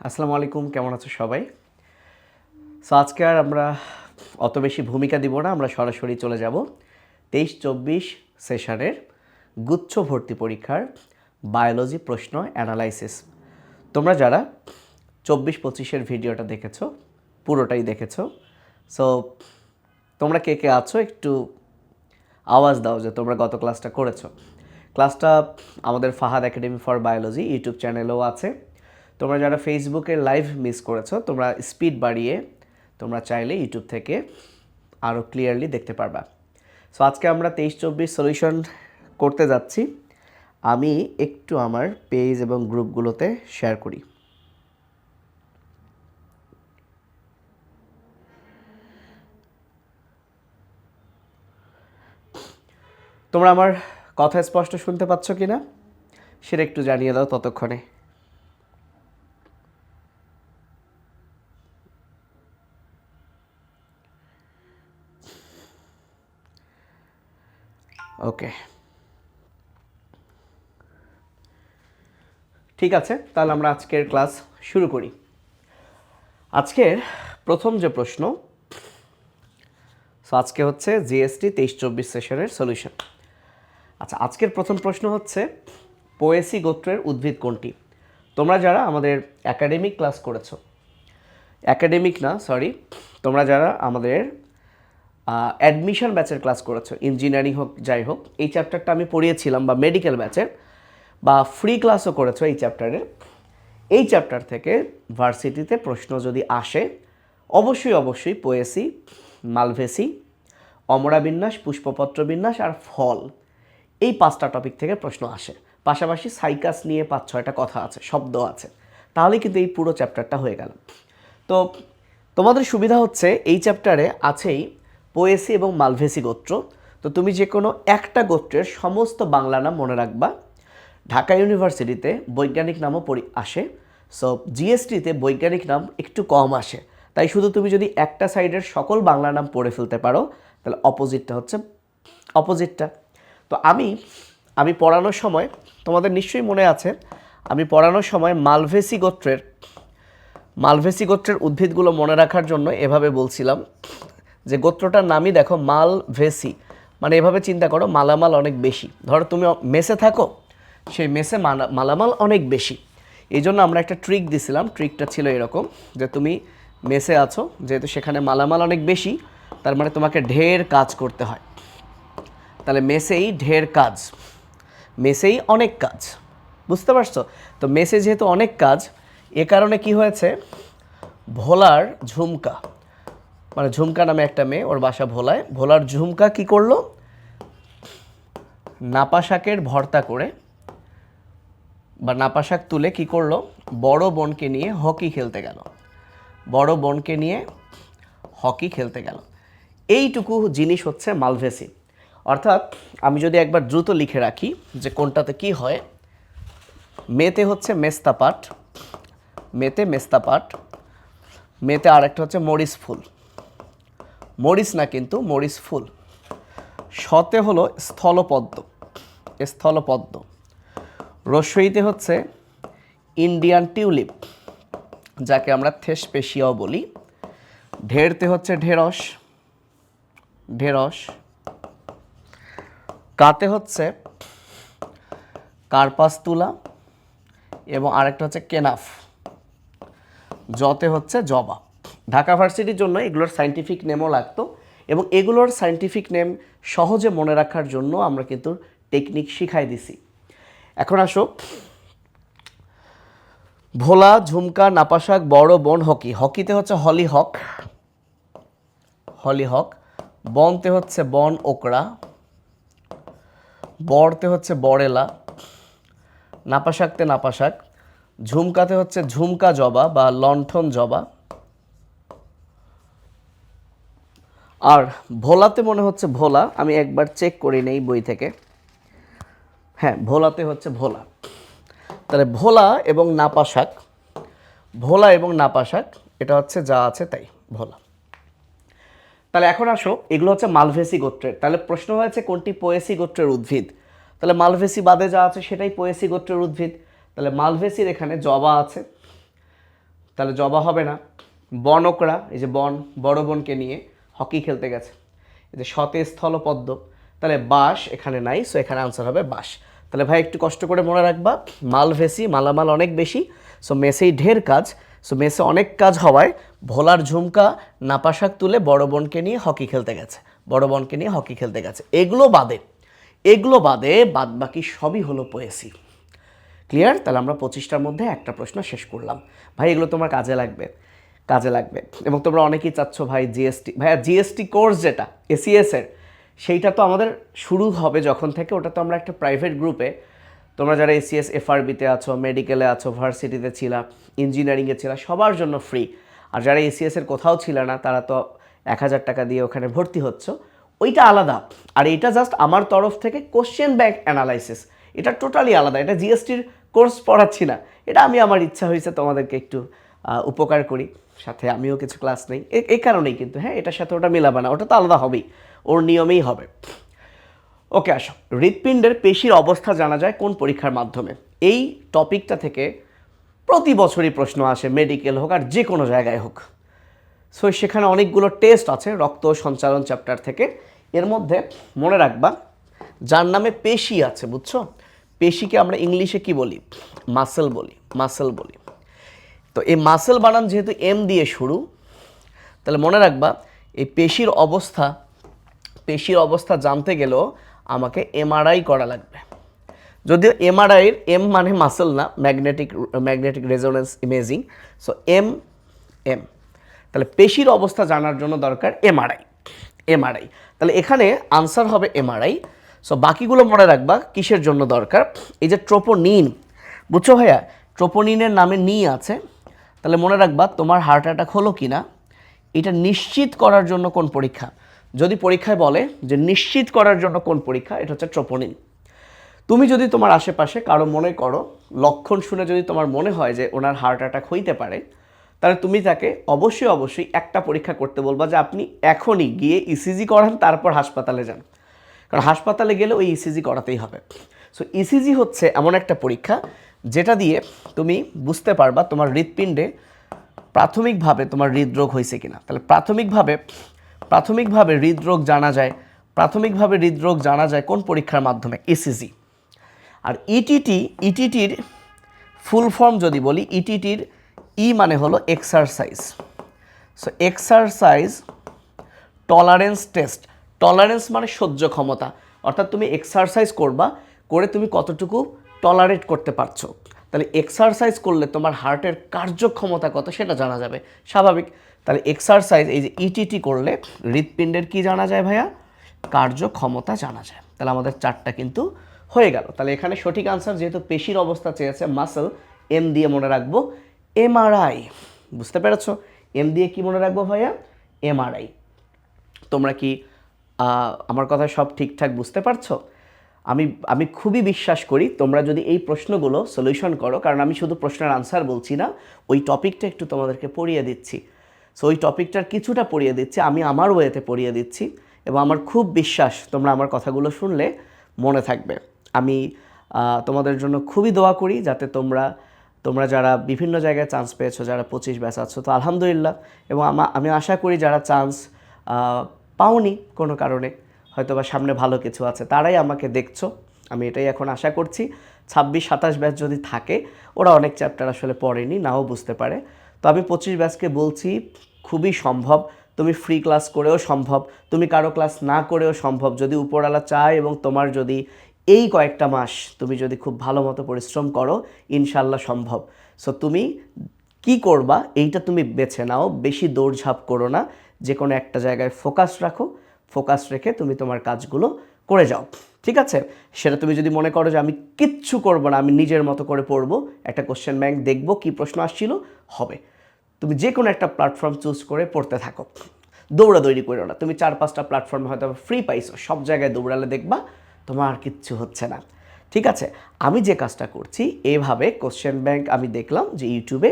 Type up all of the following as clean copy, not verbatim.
আসসালামু আলাইকুম, কেমন আছো সবাই? সো আজকে আর আমরা অত বেশি ভূমিকা দিব না, আমরা সরাসরি চলে যাব 23-24 সেশনের গুচ্ছ ভর্তি পরীক্ষার বায়োলজি প্রশ্ন অ্যানালাইসিস। তোমরা যারা 24-25-এর ভিডিওটা দেখেছো, পুরোটাই দেখেছো, সো তোমরা কে কে আছো একটু আওয়াজ দাও যে তোমরা গত ক্লাসটা করেছো। ক্লাসটা আমাদের Fahad academy for biology YouTube চ্যানেলেও আছে। তোমরা যারা ফেসবুকে লাইভ মিস করেছো, তোমরা স্পিড বাড়িয়ে তোমরা চাইলে ইউটিউব থেকে আরও ক্লিয়ারলি দেখতে পারবা। সো আজকে আমরা 23-24 সলিউশন করতে যাচ্ছি। আমি একটু আমার পেজ এবং গ্রুপগুলোতে শেয়ার করি। তোমরা আমার কথা স্পষ্ট শুনতে পাচ্ছ কি না সেটা একটু জানিয়ে দাও ততক্ষণে। ওকে, ঠিক আছে, তাহলে আমরা আজকের ক্লাস শুরু করি। আজকের প্রথম যে প্রশ্ন, আজকে হচ্ছে জিএসটি 23-24 সেশনের সলিউশন। আচ্ছা, আজকের প্রথম প্রশ্ন হচ্ছে পোয়েসি গোত্রের উদ্ভিদ কোনটি? তোমরা যারা আমাদের একাডেমিক ক্লাস করেছো, একাডেমিক না সরি, তোমরা যারা আমাদের অ্যাডমিশন ব্যাচের ক্লাস করেছো, ইঞ্জিনিয়ারিং হোক যাই হোক, এই চ্যাপ্টারটা আমি পড়িয়েছিলাম, বা মেডিকেল ব্যাচের বা ফ্রি ক্লাসও করেছো এই চ্যাপ্টারের, এই চ্যাপ্টার থেকে ভার্সিটিতে প্রশ্ন যদি আসে অবশ্যই অবশ্যই পোয়েসি, মালভেসি, অমরা বিন্যাস, পুষ্পপত্র বিন্যাস আর ফল, এই 5টা টপিক থেকে প্রশ্ন আসে। পাশাপাশি সাইকাস নিয়ে 5-6টা কথা আছে, শব্দ আছে, তাহলে কিন্তু এই পুরো চ্যাপ্টারটা হয়ে গেল। তো তোমাদের সুবিধা হচ্ছে এই চ্যাপ্টারে আছেই পোয়েসি এবং মালভেসি গোত্র। তো তুমি যে কোনো একটা গোত্রের সমস্ত বাংলা নাম মনে রাখবা। ঢাকা ইউনিভার্সিটিতে বৈজ্ঞানিক নামও আসে, সো জিএসটিতে বৈজ্ঞানিক নাম একটু কম আসে, তাই শুধু তুমি যদি একটা সাইডের সকল বাংলা নাম পড়ে ফেলতে পারো তাহলে অপোজিটটা হচ্ছে অপোজিটটা। তো আমি পড়ানোর সময়, তোমাদের নিশ্চয়ই মনে আছে, আমি পড়ানোর সময় মালভেসি গোত্রের উদ্ভিদগুলো মনে রাখার জন্য এভাবে বলছিলাম যে গোত্রটার নামই দেখো মালভেসি, মানে এভাবে চিন্তা করো মালামাল অনেক বেশি। ধরো তুমি মেসে থাকো, সেই মেসে মালামাল অনেক বেশি, এই জন্য আমরা একটা ট্রিক দিছিলাম। ট্রিকটা ছিল এরকম যে তুমি মেসে আছো, যেহেতু সেখানে মালামাল অনেক বেশি, তার মানে তোমাকে ঢের কাজ করতে হয়, তাহলে মেসেই ঢের কাজ, মেসেই অনেক কাজ, বুঝতে পারছো? তো মেসে যেহেতু অনেক কাজ, এ কারণে কি হয়েছে, ভোলার ঝুমকা, মানে ঝুমকা নামে একটা মেয়ে, ওর বাসা ভোলায়, ভোলার ঝুমকা কি করলো, নাপা শাকের ভর্তা করে বা নাপা শাক তুলে কি করলো, বড় বোনকে নিয়ে হকি খেলতে গেল, বড় বোনকে নিয়ে হকি খেলতে গেল। এইটুকু জিনিস হচ্ছে মালভেসি। অর্থাৎ আমি যদি একবার দ্রুত লিখে রাখি যে কোনটাতে কি হয়, মেতে হচ্ছে মেস্তাপাট, মেতে মেস্তাপাট, মেতে আরেকটা হচ্ছে মরিচ ফুল, মরিচ না কিন্তু মরিচ ফুল, শতে হলো স্থলপদ্ম, স্থলপদ্ম, রস্বইতে হচ্ছে ইন্ডিয়ান টিউলিপ যাকে আমরা থেসপেশিয়াও বলি, ঢেরতে হচ্ছে ঢেঁড়স, ঢেঁড়স, কাতে হচ্ছে কার্পাস তুলা এবং আরেকটা হচ্ছে কেনাফ, জতে হচ্ছে জবা। ঢাকা ভার্সিটির জন্য এগুলোর সায়েন্টিফিক নেমও লাগতো, এবং এগুলোর সায়েন্টিফিক নেম সহজে মনে রাখার জন্য আমরা কিন্তু টেকনিক শিখাই দিছি। এখন আসো, ভোলা, ঝুমকা, নাপাশাক, বড় বন, হকি, হকিতে হচ্ছে হলিহক, হলিহক, বনতে হচ্ছে বন ওকরা, বরতে হচ্ছে বরেলা, নাপাশাকতে নাপাশাক, ঝুমকাতে হচ্ছে ঝুমকা জবা বা লণ্ঠন জবা, আর ভোলাতে মনে হচ্ছে ভোলা, আমি একবার চেক করি নেই বই থেকে, হ্যাঁ ভোলাতে হচ্ছে ভোলা। তাহলে ভোলা এবং নাপাশাক, ভোলা এবং নাপাশাক, এটা হচ্ছে যা আছে তাই ভোলা। তাহলে এখন আসো, এগুলো হচ্ছে মালভেসি গোত্রের। তাহলে প্রশ্ন হয়েছে কোনটি পোয়েসি গোত্রের উদ্ভিদ, তাহলে মালভেসি বাদে যা আছে সেটাই পোয়েসি গোত্রের উদ্ভিদ। তাহলে মালভেসির এখানে জবা আছে, তাহলে জবা হবে না। বনকরা, এই যে বন, বড় বোনকে নিয়ে হকি খেলতে গেছে। এই যে শতে স্থল পদ্ম, তাহলে বাঁশ এখানে নাই, সো এখানে আনসার হবে বাঁশ। তাহলে ভাই একটু কষ্ট করে মনে রাখবা, মালভেসি, মালামাল অনেক বেশি, সো মেসেই ঢের কাজ, সো মেসে অনেক কাজ হওয়ায় ভোলার ঝুমকা নাপাশাক তুলে বড় বোনকে নিয়ে হকি খেলতে গেছে, বড় বোনকে নিয়ে হকি খেলতে গেছে। এগুলো বাদে বাদ বাকি সবই হলো পোয়েসি। ক্লিয়ার? তাহলে আমরা 25টার মধ্যে একটা প্রশ্ন শেষ করলাম। ভাই এগুলো তোমার কাজে লাগবে, কাজে লাগবে। এবং তোমরা অনেকেই চাচ্ছ ভাই জিএসটি, ভাইয়া জিএসটি কোর্স যেটা এসিএসের, সেইটা তো আমাদের শুরু হবে যখন থেকে, ওটা তো আমরা একটা প্রাইভেট গ্রুপে, তোমরা যারা এসিএস এফআরবিতে আছো, মেডিকেলে আছো, ভার্সিটিতে ছিলা, ইঞ্জিনিয়ারিংয়ে ছিলা, সবার জন্য ফ্রি। আর যারা এসিএসের কোথাও ছিল না তারা তো 1000 টাকা দিয়ে ওখানে ভর্তি হচ্ছ, ওইটা আলাদা। আর এটা জাস্ট আমার তরফ থেকে কোশ্চেন ব্যাংক অ্যানালাইসিস, এটা টোটালি আলাদা। এটা জিএসটির কোর্স পড়াচ্ছি না, এটা আমি আমার ইচ্ছা হয়েছে তোমাদেরকে একটু উপকার করি, সাথে আমিও কিছু ক্লাস নেই, এই কারণেই। কিন্তু হ্যাঁ, এটার সাথে ওটা মেলাবে না, ওটা তো আলাদা হবেই, ওর নিয়মেই হবে। ওকে, আসো। হৃৎপিণ্ডের পেশির অবস্থা জানা যায় কোন পরীক্ষার মাধ্যমে? এই টপিকটা থেকে প্রতি বছরই প্রশ্ন আসে, মেডিকেল হোক আর যে কোনো জায়গায় হোক। সো সেখানে অনেকগুলো টেস্ট আছে রক্ত সঞ্চালন চ্যাপ্টার থেকে। এর মধ্যে মনে রাখবা, যার নামে পেশি আছে, বুঝছো, পেশিকে আমরা ইংলিশে কি বলি? মাসেল বলি, মাসেল বলি। তো এই মাসেল বানান যেহেতু এম দিয়ে শুরু, তাহলে মনে রাখবা এই পেশির অবস্থা জানতে গেলেও আমাকে এমআরআই করা লাগবে। যদিও এমআরআইয়ের এম মানে মাসেল না, magnetic resonance imaging, so M. তাহলে পেশির অবস্থা জানার জন্য দরকার এমআরআই। তাহলে এখানে আনসার হবে এমআরআই। সো বাকিগুলো মনে রাখবা কিসের জন্য দরকার। এই যে ট্রোপোনিন, বুঝছো ভাইয়া, ট্রোপোনিনের নামে নি আছে, তাহলে মনে রাখবা তোমার হার্ট অ্যাটাক হলো কি না এটা নিশ্চিত করার জন্য কোন পরীক্ষা। যদি পরীক্ষায় বলে যে নিশ্চিত করার জন্য কোন পরীক্ষা, এটা হচ্ছে ট্রোপোনিন। তুমি যদি তোমার আশেপাশে কারো মনে করো, লক্ষণ শুনে যদি তোমার মনে হয় যে ওনার হার্ট অ্যাটাক হইতে পারে, তাহলে তুমি তাকে অবশ্যই একটা পরীক্ষা করতে বলবা, যে আপনি এখনই গিয়ে ইসিজি করান, তারপর হাসপাতালে যান। কারণ হাসপাতালে গেলে ওই ইসিজি করাতেই হবে। সো ইসিজি হচ্ছে এমন একটা পরীক্ষা যেটা দিয়ে তুমি বুঝতে পারবা তোমার হৃৎপিণ্ডে প্রাথমিকভাবে তোমার হৃদরোগ হয়েছে কিনা। তাহলে প্রাথমিকভাবে হৃদরোগ জানা যায় কোন পরীক্ষার মাধ্যমে? ইসিজি। আর ইটিটির ফুল ফর্ম যদি বলি, ইটিটির ই মানে হলো exercise. So exercise tolerance test, tolerance মানে সহ্য ক্ষমতা, অর্থাৎ তুমি এক্সারসাইজ করে তুমি কতটুকু টলারেট করতে পারছো। তাহলে এক্সারসাইজ করলে তোমার হার্টের কার্যক্ষমতা কত সেটা জানা যাবে, স্বাভাবিক। তাহলে এক্সারসাইজ, এই যে ইটিটি করলে হৃৎপিণ্ডের কি জানা যায় ভাইয়া? কার্যক্ষমতা জানা যায়। তাহলে আমাদের 4টা কিন্তু হয়ে গেল। তাহলে এখানে সঠিক আনসার, যেহেতু পেশির অবস্থা চেয়েছে মাসেল, এম দিয়ে মনে রাখবো এমআরআই। বুঝতে পেরেছো? এম দিয়ে কি মনে রাখবো ভাইয়া? এমআরআই। তোমরা কি আমার কথা সব ঠিকঠাক বুঝতে পারছো? আমি খুবই বিশ্বাস করি তোমরা যদি এই প্রশ্নগুলো সলিউশন করো, কারণ আমি শুধু প্রশ্নের আনসার বলছি না, ওই টপিকটা একটু তোমাদেরকে পড়িয়ে দিচ্ছি। সো ওই টপিকটার কিছুটা পড়িয়ে দিচ্ছি, আমি আমার ওয়েতে পড়িয়ে দিচ্ছি, এবং আমার খুব বিশ্বাস তোমরা আমার কথাগুলো শুনলে মনে থাকবে। আমি তোমাদের জন্য খুবই দোয়া করি, যাতে তোমরা যারা বিভিন্ন জায়গায় চান্স পেয়েছো, যারা 25 ব্যাচ আছো, তো আলহামদুলিল্লাহ। এবং আমি আশা করি যারা চান্স পাওনি কোনো কারণে, হয়তো বা সামনে ভালো কিছু আছে, তারাই আমাকে দেখছো, আমি এটাই এখন আশা করছি। 26-27 ব্যাচ যদি থাকে, ওরা অনেক চ্যাপ্টার আসলে পড়েনি, নাও বুঝতে পারে। তো আমি 25 ব্যাচকে বলছি, খুবই সম্ভব তুমি ফ্রি ক্লাস করেও সম্ভব, তুমি কারো ক্লাস না করেও সম্ভব, যদি উপরওয়ালা চায় এবং তোমার যদি এই কয়েকটা মাস তুমি যদি খুব ভালো মতো পরিশ্রম করো, ইনশাল্লাহ সম্ভব। সো তুমি কি করবা এইটা তুমি বেছে নাও, বেশি দৌড়ঝাঁপ করো না, যে কোনো একটা জায়গায় ফোকাস রেখে তুমি তোমার কাজগুলো করে যাও, ঠিক আছে? সেটা তুমি যদি মনে করো যে আমি কিচ্ছু করবো না, আমি নিজের মতো করে পড়বো, একটা কোশ্চেন ব্যাংক দেখবো কি প্রশ্ন আসছিল, হবে। তুমি যে কোনো একটা প্ল্যাটফর্ম চুজ করে পড়তে থাকো, দৌড়াদৌড়ি করো না। তুমি 4-5টা প্ল্যাটফর্মে হয়তো ফ্রি পাইছো, সব জায়গায় দৌড়ালে দেখবা তোমার আর কিচ্ছু হচ্ছে না, ঠিক আছে? আমি যে কাজটা করছি, এভাবে কোশ্চেন ব্যাংক আমি দেখলাম যে ইউটিউবে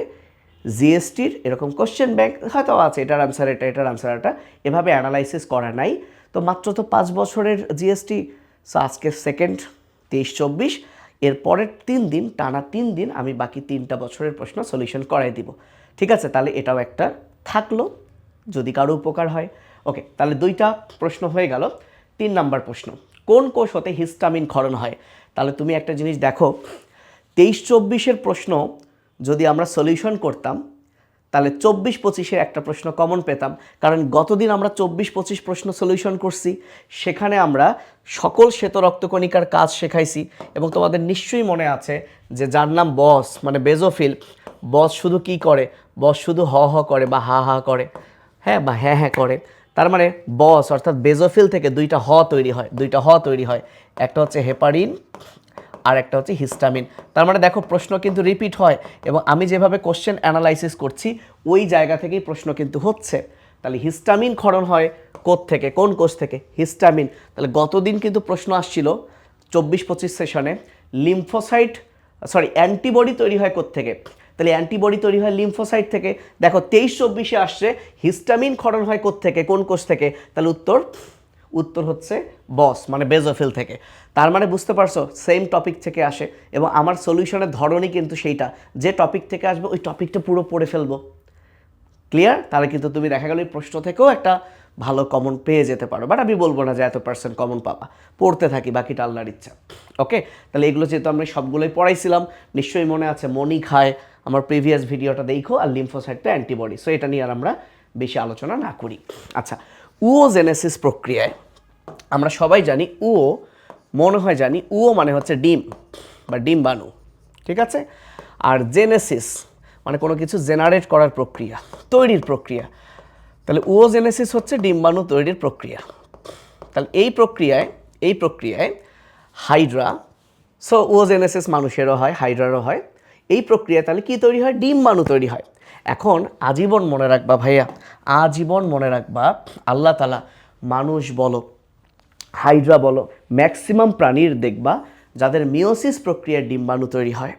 জিএসটির এরকম কোশ্চেন ব্যাংক হয়তো আছে, এটার আনসার এটা, এভাবে অ্যানালাইসিস করা নাই। তো মাত্র তো 5 বছরের জিএসটি, সো আজকে সেকেন্ড 23-24, এর পরের 3 দিন টানা 3 দিন আমি বাকি 3টা বছরের প্রশ্ন সলিউশন করাই দিব। ঠিক আছে, তাহলে এটাও একটা থাকলো যদি কারো উপকার হয়। ওকে, তাহলে 2টা প্রশ্ন হয়ে গেল। 3 নাম্বার প্রশ্ন, কোন কোষ হতে হিস্টামিন ক্ষরণ হয়? তাহলে তুমি একটা জিনিস দেখো, 23-24 প্রশ্ন যদি আমরা সলিউশন করতাম তাহলে 24-25 একটা প্রশ্ন কমন পেতাম, কারণ গতদিন আমরা 24-25 প্রশ্ন সলিউশন করছি, সেখানে আমরা সকল শ্বেত রক্তকণিকার কাজ শেখাইছি। এবং তোমাদের নিশ্চয়ই মনে আছে যে যার নাম বস মানে বেজোফিল, বস শুধু কি করে, বস শুধু হ হ করে বা হা হা করে, হ্যাঁ, বা হ্যাঁ হ্যাঁ করে। তার মানে বস অর্থাৎ বেজোফিল থেকে 2টা হ তৈরি হয়, 2টা হ তৈরি হয়, একটা হচ্ছে হেপারিন আর একটা হচ্ছে হিস্টামিন। তার মানে দেখো প্রশ্ন কিন্তু রিপিট হয়, এবং আমি যেভাবে কোশ্চেন অ্যানালাইসিস করছি ওই জায়গা থেকেই প্রশ্ন কিন্তু হচ্ছে। তাহলে হিস্টামিন ক্ষরণ হয় থেকে, কোন কোষ থেকে? হিস্টামিন। তাহলে গতদিন কিন্তু প্রশ্ন আসছিল 24-25 সেশনে, লিম্ফোসাইট অ্যান্টিবডি তৈরি হয় থেকে? তাহলে অ্যান্টিবডি তৈরি হয় লিম্ফোসাইট থেকে। দেখো 23-24 আসছে হিস্টামিন ক্ষরণ হয় থেকে, কোন কোষ থেকে? তাহলে উত্তর হচ্ছে বস মানে বেজোফিল থেকে। তার মানে বুঝতে পারছো সেম টপিক থেকে আসে, এবং আমার সলিউশনের ধরনই কিন্তু সেইটা, যে টপিক থেকে আসবে ওই টপিকটা পুরো পড়ে ফেলবো। ক্লিয়ার? তাহলে কিন্তু তুমি দেখা গেল এই প্রশ্ন থেকেও একটা ভালো কমন পেয়ে যেতে পারো, বাট আমি বলবো না যে এত % কমন পাবা, পড়তে থাকি, বাকিটা আল্লাহর ইচ্ছা। ওকে, তাহলে এগুলো যেহেতু আমরা সবগুলোই পড়াইছিলাম, নিশ্চয়ই মনে আছে মনি খায়, আমার প্রিভিয়াস ভিডিওটা দেখো, আর লিম্ফোসাইট তো অ্যান্টিবডি, সো এটা নিয়ে আর আমরা বেশি আলোচনা না করি। আচ্ছা, উওজেনেসিস প্রক্রিয়ায় আমরা সবাই জানি মনে হয় জানি মানে হচ্ছে ডিম বা ডিম্বাণু, ঠিক আছে? আর জেনেসিস মানে কোনো কিছু জেনারেট করার প্রক্রিয়া, তৈরির প্রক্রিয়া। তাহলে উওজেনেসিস হচ্ছে ডিম্বাণু তৈরির প্রক্রিয়া। তাহলে এই প্রক্রিয়ায় হাইড্রা, সো উওজেনেসিস মানুষেরও হয়, হাইড্রারও হয়। এই প্রক্রিয়ায় তাহলে কি তৈরি হয়? ডিম্বাণু তৈরি হয়। এখন আজীবন মনে রাখবা ভাইয়া, আজীবন মনে রাখবা, আল্লাহ তাআলা মানুষ বলো, হাইড্রা বলো, ম্যাক্সিমাম প্রাণীর দেখবা যাদের মিওসিস প্রক্রিয়ায় ডিম্বাণু তৈরি হয়,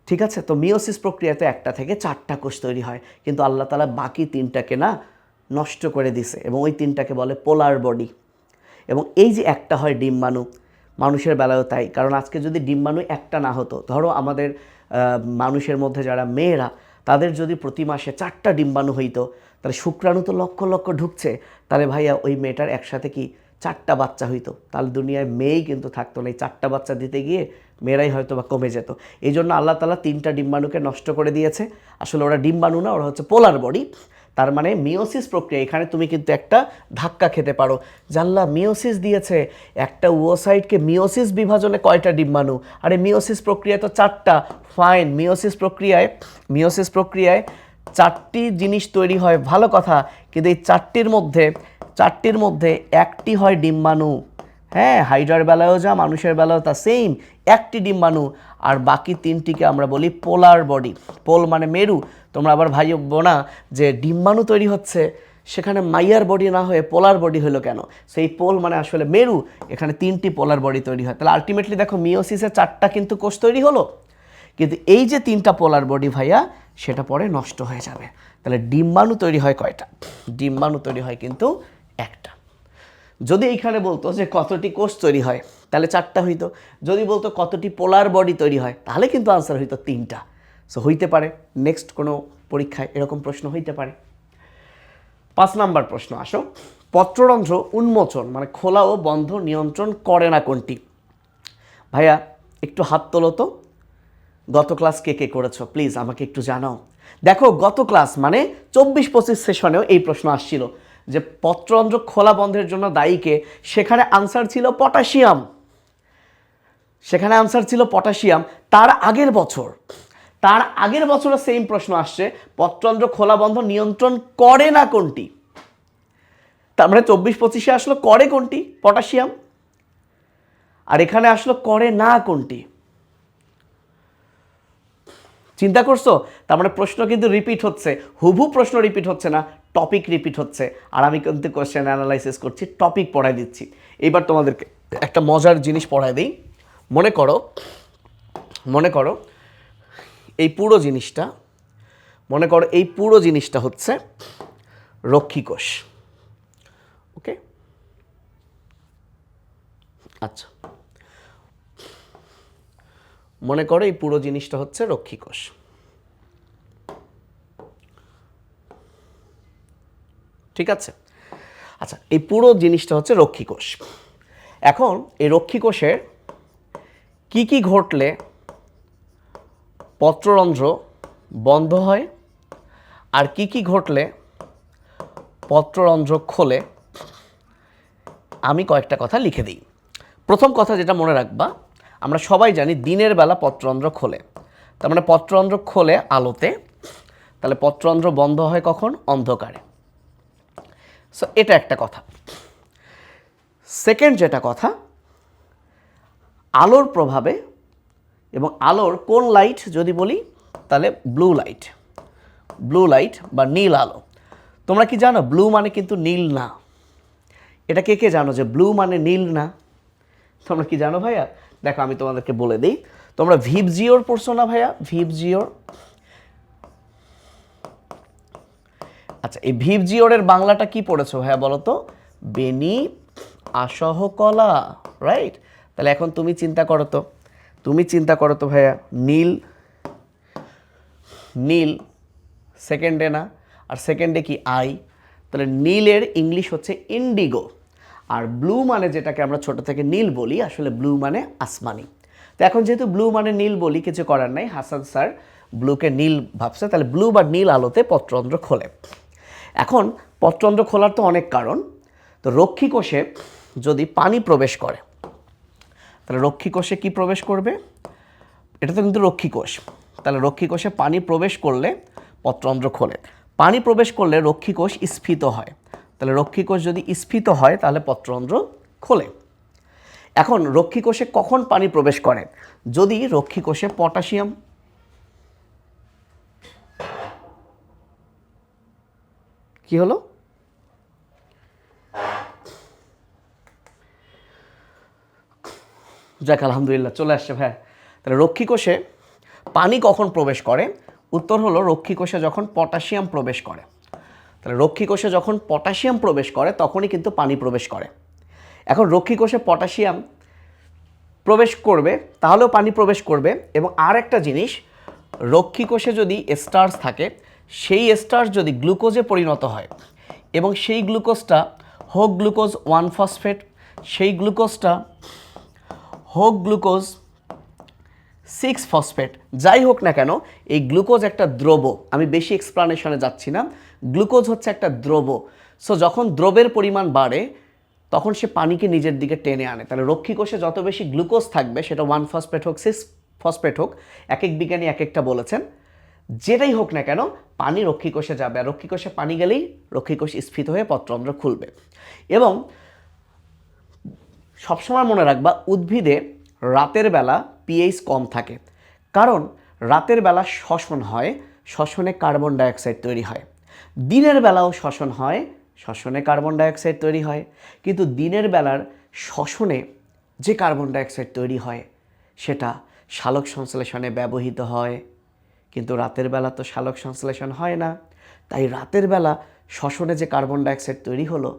ঠিক আছে? তো মিওসিস প্রক্রিয়াতে 1টা থেকে 4টা কোষ তৈরি হয়, কিন্তু আল্লাহ তাআলা বাকি 3টাকে না নষ্ট করে দিছে, এবং ওই 3টাকে বলে পোলার বডি। এবং এই যে একটা হয় ডিম্বাণু, মানুষের বেলায়ও তাই, কারণ আজকে যদি ডিম্বাণু একটা না হতো, ধরো আমাদের মানুষের মধ্যে যারা মেয়েরা, তাদের যদি প্রতি মাসে 4টা ডিম্বাণু হইতো, তাহলে শুক্রাণু তো লক্ষ লক্ষ ঢুকছে, তাহলে ভাইয়া ওই মেয়েটার একসাথে কি 4টা বাচ্চা হইতো, তাহলে দুনিয়ায় মেয়েই কিন্তু থাকতো না। এই 4টা বাচ্চা দিতে গিয়ে মেয়েরাই হয়তো বা কমে যেত। এই জন্য আল্লাহ তাআলা 3টা ডিম্বাণুকে নষ্ট করে দিয়েছে। আসলে ওরা ডিম্বাণু না, ওরা হচ্ছে পোলার বডি। তার মানে মিওসিস প্রক্রিয়া, এখানে তুমি কিন্তু একটা ধাক্কা খেতে পারো, জানলা মিওসিস দিয়েছে, একটা ওসাইটকে মিওসিস বিভাজনে কয়টা ডিম্বাণু? আরে মিওসিস প্রক্রিয়ায় তো 4টা। ফাইন, মিওসিস প্রক্রিয়ায় 4টি জিনিস তৈরি হয়, ভালো কথা, কিন্তু এই 4টির মধ্যে 1টি হয় ডিম্বাণু। হ্যাঁ, হাইড্রার বেলায়ও যা, মানুষের বেলায়ও তা সেম, 1টি ডিম্বাণু। আর বাকি 3টিকে আমরা বলি পোলার বডি। পোল মানে মেরু। তোমরা আবার ভাইবো না যে ডিম্বাণু তৈরি হচ্ছে, সেখানে মাইয়ার বডি না হয়ে পোলার বডি হলো কেন? সেই পোল মানে আসলে মেরু, এখানে 3টি পোলার বডি তৈরি হয়। তাহলে আলটিমেটলি দেখো মিওসিসে 4টা কিন্তু কোষ তৈরি হলো, কিন্তু এই যে 3টা পোলার বডি ভাইয়া, সেটা পরে নষ্ট হয়ে যাবে। তাহলে ডিম্বাণু তৈরি হয় কয়টা? ডিম্বাণু তৈরি হয় কিন্তু 1টা। যদি এইখানে বলতো যে কতটি কোষ তৈরি হয়, তাহলে 4টা হইতো। যদি বলতো কতটি পোলার বডি তৈরি হয়, তাহলে কিন্তু আনসার হইতো 3টা। সো হইতে পারে নেক্সট কোনো পরীক্ষায় এরকম প্রশ্ন হইতে পারে। 5 নাম্বার প্রশ্ন আসো, পত্ররন্ধ্র উন্মোচন মানে খোলা ও বন্ধ নিয়ন্ত্রণ করে না কোনটি? ভাইয়া একটু হাত তোলো তো, গত ক্লাস কে কে করেছো প্লিজ আমাকে একটু জানাও। দেখো গত ক্লাস মানে 24-25 সেশনেও এই প্রশ্ন আসছিল যে পত্ররন্ধ্র খোলা বন্ধের জন্য দায়ী কে? সেখানে আনসার ছিল পটাশিয়াম, তার আগের বছরও সেম প্রশ্ন আসছে, পত্ররন্ধ্র খোলা বন্ধ নিয়ন্ত্রণ করে না কোনটি? তার মানে 24-25 আসলো করে কোনটি? পটাশিয়াম। আর এখানে আসলো করে না কোনটি? চিন্তা করছো? তার মানে প্রশ্ন কিন্তু রিপিট হচ্ছে, হুবহু প্রশ্ন রিপিট হচ্ছে না, টপিক রিপিট হচ্ছে। আর আমি কিন্তু কোশ্চেন অ্যানালাইসিস করছি, টপিক পড়াই দিচ্ছি। এইবার তোমাদেরকে একটা মজার জিনিস পড়াই দিই। মনে করো এই পুরো জিনিসটা হচ্ছে রক্ষী কোষ। ওকে, আচ্ছা, মনে করো এই পুরো জিনিসটা হচ্ছে রক্ষী কোষ। ঠিক আছে? আচ্ছা, এই পুরো জিনিসটা হচ্ছে রক্ষী কোষ। এখন এই রক্ষী কোষের কি কি ঘটলে পত্ররন্ধ্র বন্ধ হয় আর কি কি ঘটলে পত্ররন্ধ্র খোলে, আমি কয়েকটা কথা লিখে দিই। প্রথম কথা যেটা মনে রাখবা, আমরা সবাই জানি দিনের বেলা পত্ররন্ধ্র খোলে, তার মানে পত্ররন্ধ্র খোলে আলোতে, তাহলে পত্ররন্ধ্র বন্ধ হয় কখন? অন্ধকারে। সো এটা একটা কথা। সেকেন্ড যেটা কথা, আলোর প্রভাবে, এবং আলোর কোন লাইট যদি বলি তাহলে ব্লু লাইট বা নীল আলো। তোমরা কি জানো ব্লু মানে কিন্তু নীল না? এটা কে কে জানো যে ব্লু মানে নীল না? তোমরা কি জানো ভাইয়া? দেখো আমি তোমাদেরকে বলে দিই, তোমরা ভিপজিওর পড়ছো না ভাইয়া? ভিপজিওর, আচ্ছা এই ভিপজিওরের বাংলাটা কি পড়েছো ভাইয়া বলো তো? বেনি আসহ কলা, রাইট? তাহলে এখন তুমি চিন্তা করো তো ভাইয়া, নীল সেকেন্ডে না, আর সেকেন্ডে কি আই, তাহলে নীলের ইংলিশ হচ্ছে ইন্ডিগো, আর ব্লু মানে যেটাকে আমরা ছোট থেকে নীল বলি, আসলে ব্লু মানে আসমানি। তো এখন যেহেতু ব্লু মানে নীল বলি, কিছু করার নাই, হাসান স্যার ব্লুকে নীল ভাবছে, তাহলে ব্লু বা নীল আলোতে পত্ররন্ধ্র খোলে। এখন পত্ররন্ধ্র খোলার তো অনেক কারণ। তো রক্ষী কোষে যদি পানি প্রবেশ করে, তাহলে রক্ষী কোষে কি প্রবেশ করবে? এটা তো কিন্তু রক্ষী কোষ, তাহলে রক্ষী কোষে পানি প্রবেশ করলে পত্ররন্ধ্র খোলে। পানি প্রবেশ করলে রক্ষী কোষ স্ফীত হয়, তাহলে রক্ষী কোষ যদি স্ফীত হয় তাহলে পত্ররন্ধ্র খোলে। এখন রক্ষী কোষে কখন পানি প্রবেশ করে? যদি রক্ষী কোষে পটাশিয়াম, কি হলো? যাক আলহামদুলিল্লাহ চলে আসছে ভাই। তাহলে রক্ষী কোষে পানি কখন প্রবেশ করে? উত্তর হলো রক্ষী কোষে যখন পটাশিয়াম প্রবেশ করে। তাহলে রক্ষী কোষে যখন পটাশিয়াম প্রবেশ করে তখনই কিন্তু পানি প্রবেশ করে। এখন রক্ষী কোষে পটাশিয়াম প্রবেশ করবে তাহলেও পানি প্রবেশ করবে। এবং আর একটা জিনিস, রক্ষী কোষে যদি স্টার্চ থাকে, সেই স্টার্চ যদি গ্লুকোজে পরিণত হয় এবং সেই গ্লুকোজটা হোক গ্লুকোজ 1-ফসফেট, সেই গ্লুকোজটা হোক গ্লুকোজ 6-ফসফেট, যাই হোক না কেন, এই গ্লুকোজ একটা দ্রব, আমি বেশি এক্সপ্লানেশনে যাচ্ছি না, গ্লুকোজ হচ্ছে একটা দ্রব। সো যখন দ্রবের পরিমাণ বাড়ে তখন সে পানিকে নিজের দিকে টেনে আনে। তাহলে রক্ষী কোষে যত বেশি গ্লুকোজ থাকবে, সেটা 1-ফসফেট হোক 6-ফসফেট হোক, এক এক বিজ্ঞানী এক একটা বলেছেন, যেটাই হোক না কেন পানি রক্ষী কোষে যাবে, আর রক্ষী কোষে পানি গেলেই রক্ষী কোষ স্ফীত হয়ে পত্ররন্ধ্র খুলবে। এবং সবসময় মনে রাখবা, উদ্ভিদে রাতের বেলা পিএইচ কম থাকে, কারণ রাতের বেলা শ্বসন হয়, শ্বসনে কার্বন ডাইঅক্সাইড তৈরি হয়। দিনের বেলাও শ্বসন হয়, শ্বসনে কার্বন ডাইঅক্সাইড তৈরি হয়, কিন্তু দিনের বেলার শ্বসনে যে কার্বন ডাইঅক্সাইড তৈরি হয় সেটা সালোক সংশ্লেষণে ব্যবহৃত হয়, কিন্তু রাতের বেলা তো সালোক সংশ্লেষণ হয় না। তাই রাতের বেলা শ্বসনে যে কার্বন ডাইঅক্সাইড তৈরি হলো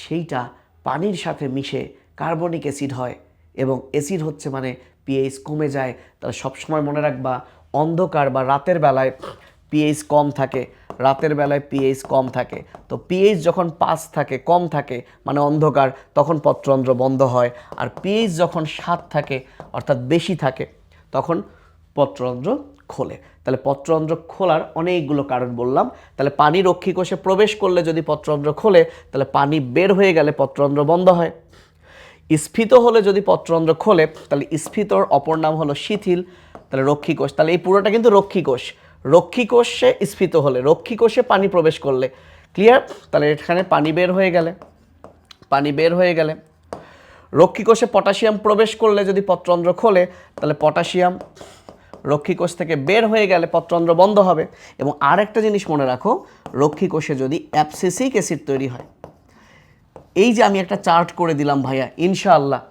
সেইটা পানির সাথে মিশে কার্বনিক অ্যাসিড হয়, এবং অ্যাসিড হচ্ছে মানে পিএইচ কমে যায়। তাহলে সবসময় মনে রাখবা, অন্ধকার বা রাতের বেলায় পিএইচ কম থাকে, রাতের বেলায় পিএইচ কম থাকে। তো পিএইচ যখন 5 থাকে, কম থাকে, মানে অন্ধকার, তখন পত্ররন্ধ্র বন্ধ হয়। আর পিএইচ যখন 7 থাকে অর্থাৎ বেশি থাকে, তখন পত্ররন্ধ্র খোলে। তাহলে পত্ররন্ধ্র খোলার অনেকগুলো কারণ বললাম। তাহলে পানি রক্ষী কোষে প্রবেশ করলে যদি পত্ররন্ধ্র খোলে, তাহলে পানি বের হয়ে গেলে পত্ররন্ধ্র বন্ধ হয়। স্ফীত হলে যদি পত্ররন্ধ্র খোলে, তাহলে স্ফীতর অপর নাম হলো শিথিল। তাহলে রক্ষী কোষ, তাহলে এই পুরোটা কিন্তু রক্ষী কোষ। রক্ষী কোষে স্ফীত হলে, রক্ষী কোষে পানি প্রবেশ করলে, ক্লিয়ার? তাহলে এখানে পানি বের হয়ে গেলে রক্ষী কোষে পটাশিয়াম প্রবেশ করলে যদি পত্ররন্ধ্র খোলে, তাহলে পটাশিয়াম রক্ষী কোষ থেকে বের হয়ে গেলে পত্ররন্ধ্র বন্ধ হবে। এবং আর একটা জিনিস মনে রাখো, রক্ষী কোষে যদি অ্যাবসিসিক অ্যাসিড তৈরি হয়, এই যে আমি একটা চার্ট করে দিলাম ভাইয়া, ইনশাআল্লাহ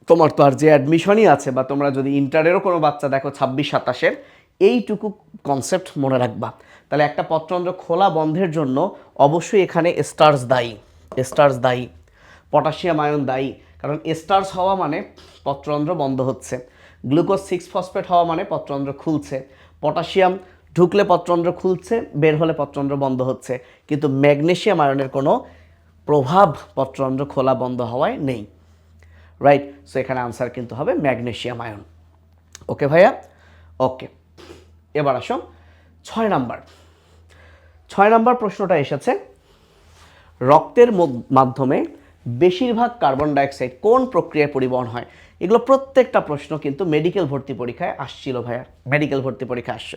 তোমার তো আর যে অ্যাডমিশনই আছে, বা তোমরা যদি ইন্টারেরও কোনো বাচ্চা দেখো 26-27-এর, এইটুকু কনসেপ্ট মনে রাখবা। তাহলে একটা পত্ররন্ধ্র খোলা বন্ধের জন্য অবশ্যই এখানে স্টার্চ দায়ী, পটাশিয়াম আয়ন দায়ী, কারণ স্টার্চ হওয়া মানে পত্ররন্ধ্র বন্ধ হচ্ছে, গ্লুকোজ 6-ফসফেট হওয়া মানে পত্ররন্ধ্র খুলছে, পটাশিয়াম ঢুকলে পত্ররন্ধ্র খুলছে, বের হলে পত্ররন্ধ্র বন্ধ হচ্ছে, কিন্তু ম্যাগনেসিয়াম আয়নের কোনো প্রভাব পত্ররন্ধ্র খোলা বন্ধ হওয়ায় নেই। রাইট, সো এখানে আনসার কিন্তু হবে ম্যাগনেসিয়াম আয়ন। ওকে ভাইয়া, ওকে। এবার আসো 6 নাম্বার প্রশ্নটা এসেছে, রক্তের মাধ্যমে বেশিরভাগ কার্বন ডাইঅক্সাইড কোন প্রক্রিয়ায় পরিবহন হয়? এগুলো প্রত্যেকটা প্রশ্ন কিন্তু মেডিকেল ভর্তি পরীক্ষায় আসছিল ভাইয়া, মেডিকেল ভর্তি পরীক্ষায় আসছে।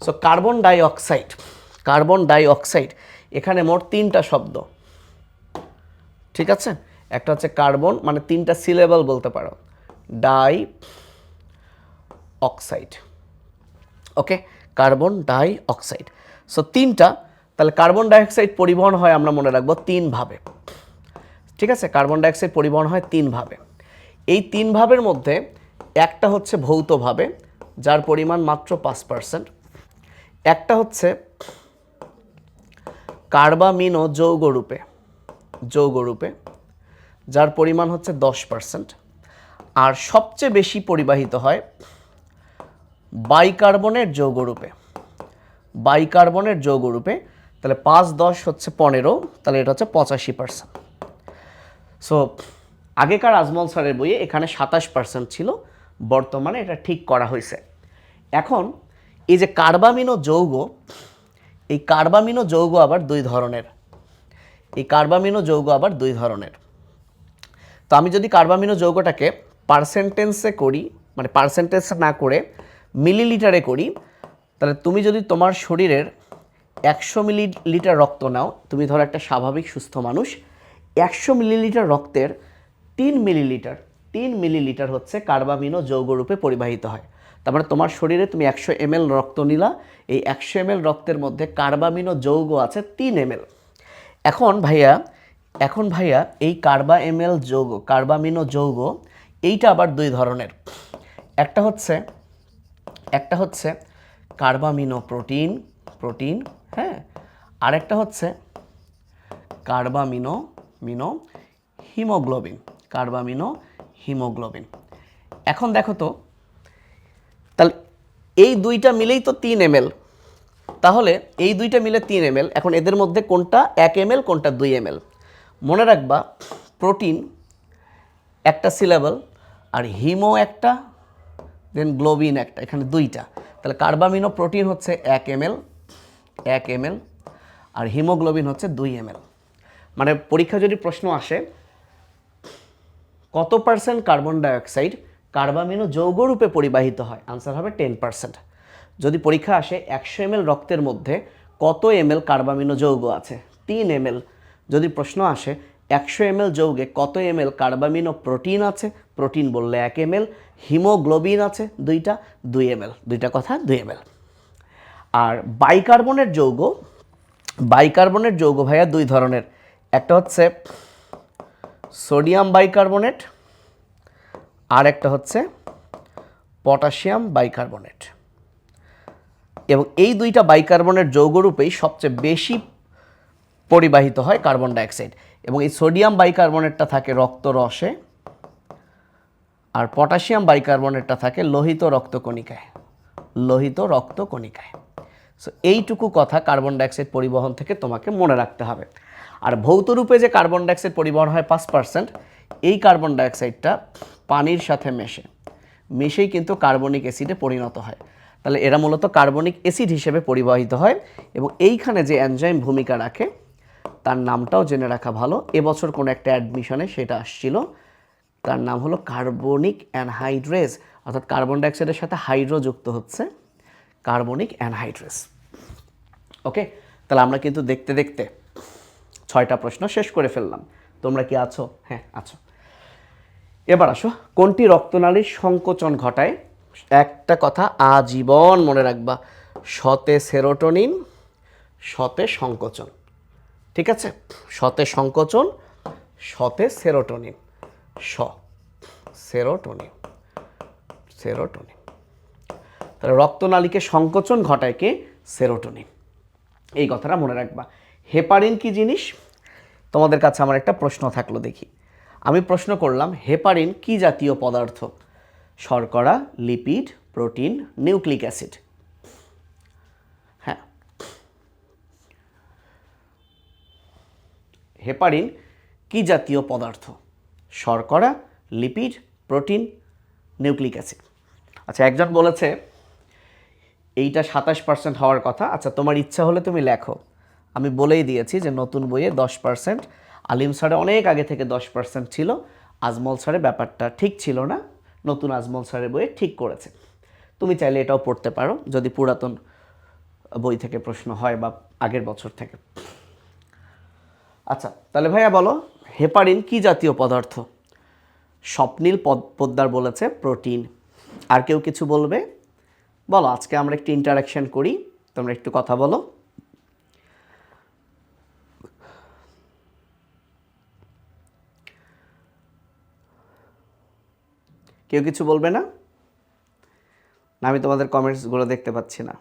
সো কার্বন ডাইঅক্সাইড এখানে মোট 3টা শব্দ, ঠিক আছে? একটা হচ্ছে কার্বন, মানে 3টা সিলেবল বলতে পারো, ডাই অক্সাইড। ওকে, কার্বন ডাই অক্সাইড। সো 3টা, তাহলে কার্বন ডাইঅক্সাইড পরিবহন হয় আমরা মনে রাখবো 3 ভাবে। ঠিক আছে, কার্বন ডাইঅক্সাইড পরিবহন হয় 3 ভাবে। এই 3 ভাবের মধ্যে একটা হচ্ছে ভৌতভাবে, যার পরিমাণ মাত্র 5%। একটা হচ্ছে কার্বামিনো যৌগরূপে, যার পরিমাণ হচ্ছে 10%। আর সবচেয়ে বেশি পরিবাহিত হয় বাইকার্বনেট যৌগরূপে। তাহলে 5 10 হচ্ছে 15, তাহলে এটা হচ্ছে 85%। সো আগেকার আজমল স্যারের বইয়ে এখানে 27% ছিল, বর্তমানে এটা ঠিক করা হয়েছে। এখন এই যে কার্বামিনো যৌগ আবার দুই ধরনের। তো আমি যদি কার্বামিনো যৌগটাকে পার্সেন্টেজে করি, মানে পার্সেন্টেজ না করে মিলিলিটারে করি, তাহলে তুমি যদি তোমার শরীরের 100 মিলিলিটার রক্ত নাও, তুমি ধরো একটা স্বাভাবিক সুস্থ মানুষ, 100 মিলিলিটার রক্তের 3 মিলিলিটার হচ্ছে কার্বামিনো যৌগরূপে পরিবাহিত হয়। তারপরে তোমার শরীরে তুমি 100 ml রক্ত নিলা, এই 100 ml রক্তের মধ্যে কার্বামিনো যৌগ আছে 3 ml। এখন ভাইয়া এই কার্বামিনো যৌগ এইটা আবার দুই ধরনের। একটা হচ্ছে কার্বামিনো প্রোটিন, হ্যাঁ, আর একটা হচ্ছে কার্বামিনো হিমোগ্লোবিন। এখন দেখো তো, তাহলে এই দুইটা মিলেই তো 3 ml, তাহলে এই দুইটা মিলে 3 ml। এখন এদের মধ্যে কোনটা 1 ml, কোনটা 2 ml? মনে রাখবা, প্রোটিন একটা সিলেবল, আর হিমো একটা, দেন গ্লোবিন একটা, এখানে দুইটা। তাহলে কার্বামিনো প্রোটিন হচ্ছে 1 ml, আর হিমোগ্লোবিন হচ্ছে 2 ml। মানে পরীক্ষা যদি প্রশ্ন আসে কত পার্সেন্ট কার্বন ডাইঅক্সাইড কার্বামিনো যৌগরূপে পরিবাহিত হয়, আনসার হবে 10%। যদি পরীক্ষা আসে 100 ml রক্তের মধ্যে কত ml কার্বামিনো যৌগ আছে, 3 ml। যদি প্রশ্ন আসে 100 ml যৌগে কত ml কার্বামিনো প্রোটিন আছে, প্রোটিন বললে 1 ml, হিমোগ্লোবিন আছে 2 ml, দুইটা কথা 2 ml। আর বাইকার্বনেট যৌগ ভাইয়া দুই ধরনের। একটা হচ্ছে সোডিয়াম বাইকার্বনেট, আর একটা হচ্ছে পটাশিয়াম বাইকার্বনেট। এবং এই দুইটা বাইকার্বনেট যৌগরূপেই সবচেয়ে বেশি পরিবাহিত হয় কার্বন ডাইঅক্সাইড। এবং এই সোডিয়াম বাইকার্বনেটটা থাকে রক্তরসে, আর পটাশিয়াম বাইকার্বনেটটা থাকে লোহিত রক্তকণিকায়। সো এইটুকু কথা কার্বন ডাইঅক্সাইড পরিবহন থেকে তোমাকে মনে রাখতে হবে। আর ভৌতরূপে যে কার্বন ডাইঅক্সাইড পরিবহন হয় 5%, এই কার্বন ডাইঅক্সাইডটা পানির সাথে মিশেই কিন্তু কার্বনিক অ্যাসিডে পরিণত হয়। তাহলে এরা মূলত কার্বনিক অ্যাসিড হিসেবে পরিবাহিত হয়। এবং এইখানে যে এনজাইম ভূমিকা রাখে তার নামটাও জেনে রাখা ভালো। এবছর কোনো একটা অ্যাডমিশনে সেটা আসছিল, তার নাম হলো কার্বনিক অ্যানহাইড্রেজ, অর্থাৎ কার্বন ডাইঅক্সাইডের সাথে হাইড্রো যুক্ত হচ্ছে, কার্বনিক অ্যানহাইড্রেজ। ওকে, তাহলে আমরা কিন্তু দেখতে দেখতে 6টা প্রশ্ন শেষ করে ফেললাম। তোমরা কি আছো? হ্যাঁ, আছো। এবার আসো, কোনটি রক্তনালীর সংকোচন ঘটায়? একটা কথা আজীবন মনে রাখবা, শতে সেরোটোনিন, শতে সংকোচন। ঠিক আছে, শতে সংকোচন, শতে সেরোটোনিন, সেরোটোনিন। তাহলে রক্তনালীকে সংকোচন ঘটায় কে? সেরোটোনিন। এই কথাটা মনে রাখবা। হেপারিন কি জিনিস? তোমাদের কাছে আমার একটা প্রশ্ন থাকলো, দেখি। আমি প্রশ্ন করলাম হেপারিন কি জাতীয় পদার্থ? শর্করা, lipid, protein, nucleic acid? Heparin কি জাতীয় পদার্থ? শর্করা, লিপিড, প্রোটিন, নিউক্লিক অ্যাসিড। আচ্ছা, একজন বলেছে এইটা 27% হওয়ার কথা। আচ্ছা, তোমার ইচ্ছা হলে তুমি লেখো, আমি বলেই দিয়েছি যে নতুন বইয়ে 10%, আলিম স্যারে অনেক আগে থেকে 10% ছিল, আজমল স্যারে ব্যাপারটা ঠিক ছিল না, নতুন আজমল স্যারের বইয়ে ঠিক করেছে। তুমি চাইলে এটাও পড়তে পারো যদি পুরাতন বই থেকে প্রশ্ন হয় বা আগের বছর থেকে। আচ্ছা, তাহলে ভাইয়া বলো হেপারিন কি জাতীয় পদার্থ? স্বপ্নীল পোদ্দার বলেছে প্রোটিন। আর কেউ কিছু বলবে? বলো, আজকে আমরা একটু ইন্টারাকশন করি, তোমরা একটু কথা বলো। কেউ কিছু বলবে না? আমি তোমাদের কমেন্টসগুলো দেখতে পাচ্ছি না।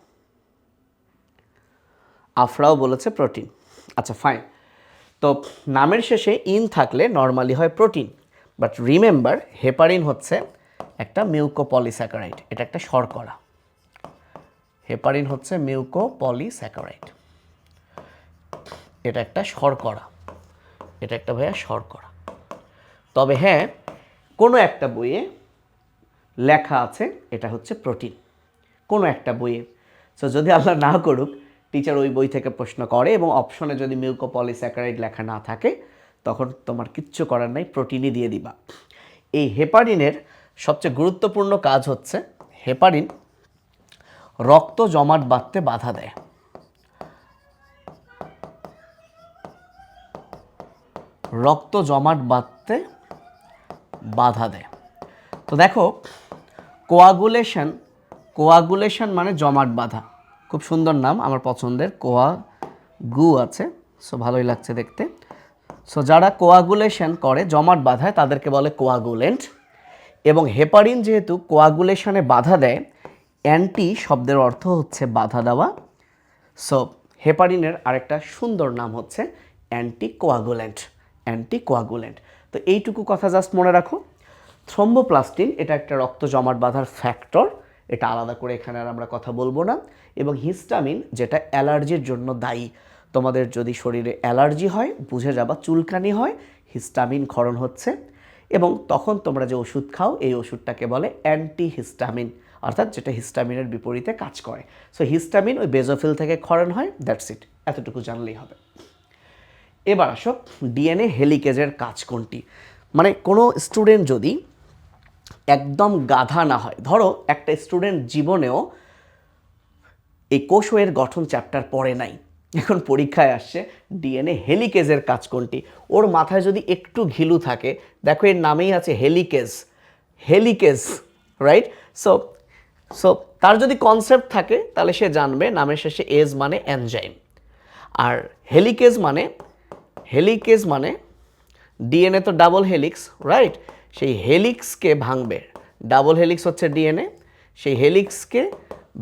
আফরাও বলেছে প্রোটিন। আচ্ছা, ফাইন। তো নামের শেষে ইন থাকলে নর্মালি হয় প্রোটিন, বাট রিমেম্বার হেপারিন হচ্ছে একটা মিউকোপলিস্যাকারাইড, এটা একটা শর্করা। হেপারিন হচ্ছে মিউকোপলিস্যাকারাইড, এটা একটা শর্করা, এটা একটা ভাইয়া শর্করা। তবে হ্যাঁ, কোনো একটা বইয়ে লেখা আছে এটা হচ্ছে প্রোটিন, কোনো একটা বইয়ে। সো যদি আল্লাহ না করুক টিচার ওই বই থেকে প্রশ্ন করে এবং অপশনে যদি মিউকোপলিস্যাকারাইড লেখা না থাকে, তখন তোমার কিচ্ছু করার নাই, প্রোটিনই দিয়ে দিবা। এই হেপারিনের সবচেয়ে গুরুত্বপূর্ণ কাজ হচ্ছে হেপারিন রক্ত জমাট বাঁধতে বাধা দেয়। রক্ত জমাট বাঁধতে বাধা দেয়। তো দেখো, কোয়াগুলেশন মানে জমাট বাঁধা, খুব সুন্দর নাম, আমার পছন্দের। কোয়াগু আছে, সো ভালোই লাগছে দেখতে। সো যারা কোয়াগুলেশন করে, জমাট বাঁধায়, তাদেরকে বলে কোয়াগুলেন্ট। এবং হেপারিন যেহেতু কোয়াগুলেশনে বাধা দেয়, অ্যান্টি শব্দের অর্থ হচ্ছে বাধা দেওয়া। সো হেপারিনের আরেকটা সুন্দর নাম হচ্ছে অ্যান্টিকোয়াগুলেন্ট। অ্যান্টিকোয়াগুলেন্ট। তো এইটুকু কথা জাস্ট মনে রাখো। থ্রম্বোপ্লাস্টিন এটা একটা রক্ত জমাট বাঁধার ফ্যাক্টর, এটা আলাদা করে এখানে আর আমরা কথা বলবো না। এবং হিস্টামিন যেটা অ্যালার্জির জন্য দায়ী। তোমাদের যদি শরীরে অ্যালার্জি হয়, বুঝে যাবা চুলকানি হয়, হিস্টামিন ক্ষরণ হচ্ছে, এবং তখন তোমরা যে ওষুধ খাও এই ওষুধটাকে বলে অ্যান্টিহিস্টামিন, অর্থাৎ যেটা হিস্টামিনের বিপরীতে কাজ করে। সো হিস্টামিন ওই বেজোফিল থেকে ক্ষরণ হয়, দ্যাটস ইট, এতটুকু জানলেই হবে। এবার আসো ডিএনএ হেলিকেজের কাজ কোনটি। মানে কোনো স্টুডেন্ট যদি একদম গাধা না হয়, ধরো একটা স্টুডেন্ট জীবনেও এই কোষের গঠন চ্যাপ্টার পড়ে নাই, এখন পরীক্ষায় আসছে ডিএনএ হেলিকেজের কাজ কোনটি, ওর মাথায় যদি একটু ঘিলু থাকে, দেখো এর নামেই আছে helicase, helicase, right? So so তার যদি কনসেপ্ট থাকে তাহলে সে জানবে নামের শেষে এজ মানে এনজাইম, আর হেলিকেজ মানে ডিএনএ তো ডাবল হেলিক্স, রাইট? সেই হেলিক্সকে ভাঙবে, ডাবল হেলিক্স হচ্ছে ডিএনএ, সেই হেলিক্সকে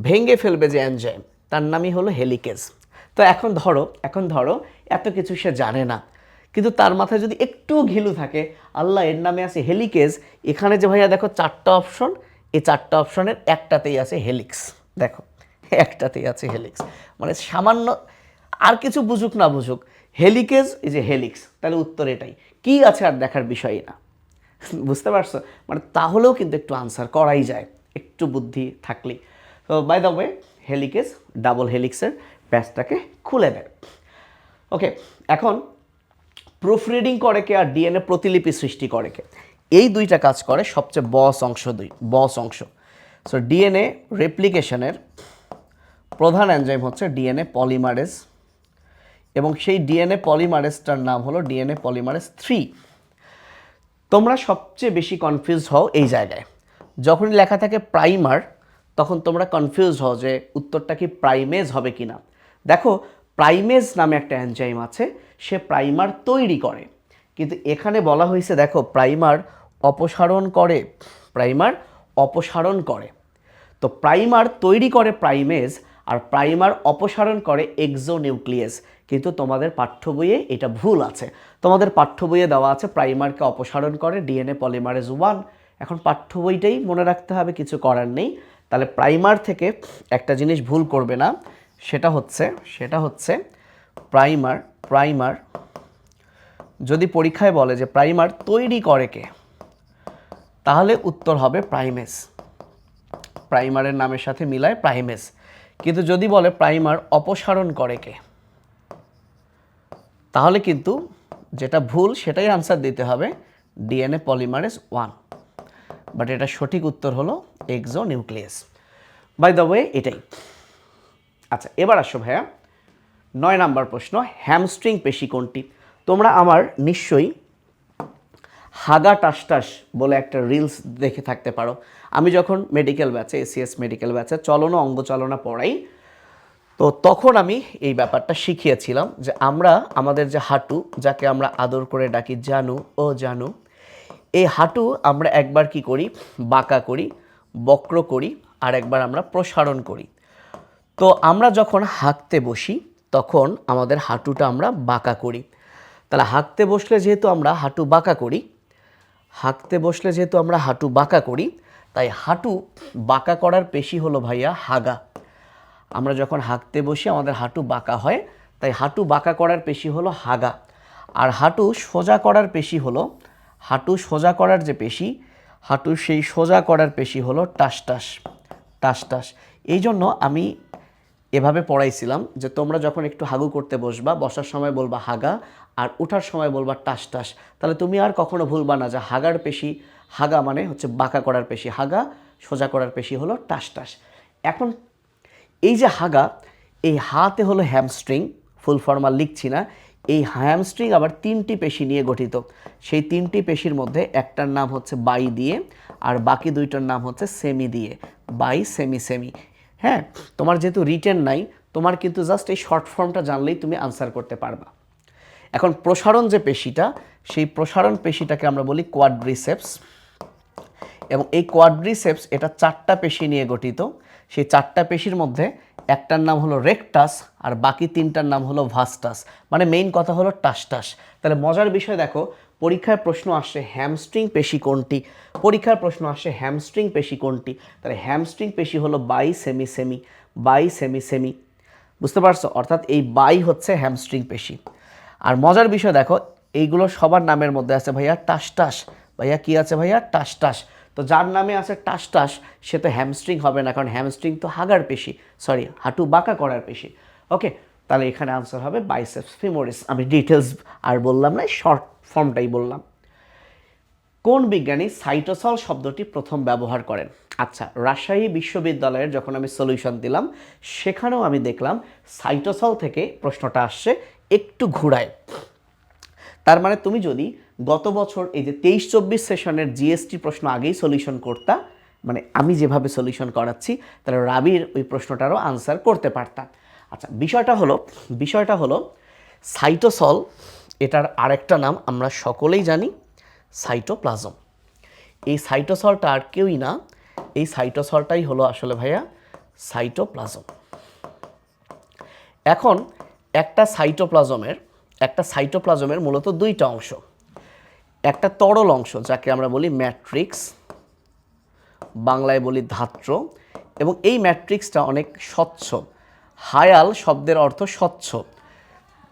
ভেঙে ফেলবে যে এনজাইম, তার নামই হলো হেলিকেজ। তো এখন ধরো এত কিছু সে জানে না, কিন্তু তার মাথায় যদি একটু ঘিলু থাকে, আল্লাহ এর নামে আছে হেলিকেজ, এখানে যে ভাইয়া দেখো 4টা অপশন, এই 4টা অপশনের একটাতেই আছে হেলিক্স, দেখো একটাতেই আছে হেলিক্স। মানে সামান্য আর কিছু বুঝুক না বুঝুক, হেলিকেজ এই যে হেলিক্স, তাহলে উত্তর এটাই, কি আছে আর দেখার বিষয়ই না। বুঝতে পারছো? মানে তাহলেও কিন্তু একটু আনসার করাই যায় একটু বুদ্ধি থাকলেই। তো by the way, helicase double হেলিক্সের প্যাচটাকে খুলে দেয়। ওকে, এখন প্রুফ রিডিং করে কে আর ডিএনএ প্রতিলিপি সৃষ্টি করে কে? এই দুইটা কাজ করে সবচেয়ে বস অংশ। সো ডিএনএ রেপ্লিকেশনের প্রধান এনজাইম হচ্ছে ডিএনএ পলিমারেজ, এবং সেই ডিএনএ পলিমারেজটার নাম হলো ডিএনএ পলিমারেজ 3। তোমরা সবচেয়ে বেশি কনফিউজ হও এই জায়গায়, যখনই লেখা থাকে প্রাইমার, তখন তোমরা কনফিউজ হও যে উত্তরটা কি প্রাইমেজ হবে কি না। দেখো, প্রাইমেজ নামে একটা এনজাইম আছে, সে প্রাইমার তৈরি করে, কিন্তু এখানে বলা হয়েছে দেখো প্রাইমার অপসারণ করে। তো প্রাইমার তৈরি করে প্রাইমেজ, আর প্রাইমার অপসারণ করে এক্সোনিউক্লিয়াস, কিন্তু তোমাদের পাঠ্য বইয়ে এটা ভুল আছে। তোমাদের পাঠ্য বইয়ে দেওয়া আছে প্রাইমারকে অপসারণ করে ডিএনএ পলিমারেজ 1। এখন পাঠ্য বইটাই মনে রাখতে হবে, কিছু করার নেই। তাহলে প্রাইমার থেকে একটা জিনিস ভুল করবে না, সেটা হচ্ছে প্রাইমার যদি পরীক্ষায় বলে যে প্রাইমার তৈরি করে কে, তাহলে উত্তর হবে প্রাইমেস। প্রাইমারের নামের সাথে মিলায় প্রাইমেস। কিন্তু যদি বলে প্রাইমার অপসারণ করে কে, তাহলে কিন্তু যেটা ভুল সেটাই আনসার দিতে হবে, ডিএনএ পলিমারেজ 1। বাট এটা সঠিক উত্তর হলো এক্সোনিউক্লিয়াস। বাই দ্য ওয়ে এটাই। আচ্ছা, এবার আসো ভাইয়া 9 নাম্বার প্রশ্ন, হ্যামস্ট্রিং পেশি কোনটি? তোমরা আমার নিশ্চয়ই হাগা টাসটাস বলে একটা রিলস দেখে থাকতে পারো। আমি যখন মেডিকেল ব্যাচে, এসিএস মেডিকেল ব্যাচে চলন অঙ্গ চালনা পড়াই, তো তখন আমি এই ব্যাপারটা শিখিয়েছিলাম যে আমরা আমাদের যে হাঁটু, যাকে আমরা আদর করে ডাকি জানু ও জানু, এই হাঁটু আমরা একবার কি করি, বাঁকা করি, বক্র করি, আর একবার আমরা প্রসারণ করি। তো আমরা যখন হাঁকতে বসি তখন আমাদের হাঁটুটা আমরা বাঁকা করি। তাহলে হাঁকতে বসলে যেহেতু আমরা হাঁটু বাঁকা করি, তাই হাঁটু বাঁকা করার পেশি হলো ভাইয়া হাগা। আমরা যখন হাঁকতে বসি আমাদের হাঁটু বাঁকা হয়, তাই হাঁটু বাঁকা করার পেশি হলো হাগা। আর হাঁটু সোজা করার পেশি হলো, হাঁটু সোজা করার যে পেশি, হাঁটু সেই সোজা করার পেশি হলো টাসটাস। এই জন্য আমি এভাবে পড়াইছিলাম যে তোমরা যখন একটু হাগু করতে বসবা, বসার সময় বলবা হাগা, আর ওঠার সময় বলবা টাসটাস। তাহলে তুমি আর কখনো ভুলবা না যে হাগার পেশি, হাগা মানে হচ্ছে বাঁকা করার পেশি হাগা, সোজা করার পেশি হলো টাসটাস। এখন এই যে হাগা, এই হাতে হলো হ্যামস্ট্রিং, ফুল ফর্ম আর লিখছি না। এই হ্যামস্ট্রিং আবার 3টি পেশি নিয়ে গঠিত। সেই 3টি পেশির মধ্যে একটার নাম হচ্ছে বাই দিয়ে, আর বাকি 2টার নাম হচ্ছে সেমি দিয়ে। বাই সেমি। হ্যাঁ, তোমার যেহেতু রিটেন নাই, তোমার কিন্তু জাস্ট এই শর্ট ফর্মটা জানলেই তুমি আনসার করতে পারবা। এখন প্রসারণ যে পেশিটা, সেই প্রসারণ পেশিটাকে আমরা বলি কোয়াড্রিসেপস। এবং এই কোয়াড্রিসেপস এটা 4টা পেশি নিয়ে গঠিত। সেই 4টা পেশির মধ্যে একটার নাম হলো রেকটাস, আর বাকি 3টার নাম হলো ভাস্টাস। মানে মেইন কথা হলো টাসটাস। তাহলে মজার বিষয় দেখো, পরীক্ষায় প্রশ্ন আসছে হ্যামস্ট্রিং পেশি কোনটি, তাহলে হ্যামস্ট্রিং পেশি হলো বাই সেমি। বুঝতে পারছো? অর্থাৎ এই বাই হচ্ছে হ্যামস্ট্রিং পেশি। আর মজার বিষয় দেখো, এইগুলো সবার নামের মধ্যে আছে ভাইয়া টাসটাস। ভাইয়া কি আছে ভাইয়া? টাসটাস। তো যার নামে আছে টাসটাস সে তো হ্যামস্ট্রিং হবে না, কারণ হ্যামস্ট্রিং তো হাগার পেশি, হাঁটু বাঁকা করার পেশি। ওকে, তাহলে এখানে আনসার হবে বাইসেপস ফিমোরিস। আমি ডিটেলস আর বললাম না, শর্ট ফর্মটাই বললাম। কোন বিজ্ঞানী সাইটোসল শব্দটি প্রথম ব্যবহার করেন? আচ্ছা, রাজশাহী বিশ্ববিদ্যালয়ের যখন আমি সলিউশন দিলাম, সেখানেও আমি দেখলাম সাইটোসল থেকে প্রশ্নটা আসছে একটু ঘুরায়। তার মানে তুমি যদি গত বছর এই যে 23-24 সেশনের জিএসটি প্রশ্ন আগেই সলিউশন করতা, মানে আমি যেভাবে সলিউশন করাচ্ছি, তাহলে রাবির ওই প্রশ্নটারও আনসার করতে পারতাম। আচ্ছা, বিষয়টা হলো সাইটোসল, এটার আরেকটা নাম আমরা সকলেই জানি, সাইটোপ্লাজম। এই সাইটোসলটা আর কেউই না, এই সাইটোসলটাই হলো আসলে ভাইয়া সাইটোপ্লাজম। এখন একটা সাইটোপ্লাজমের মূলত 2টা অংশ। একটা তরল অংশ যাকে আমরা বলি ম্যাট্রিক্স, বাংলায় বলি ধাত্র, এবং এই ম্যাট্রিক্সটা অনেক স্বচ্ছ। হায়াল শব্দের অর্থ স্বচ্ছ,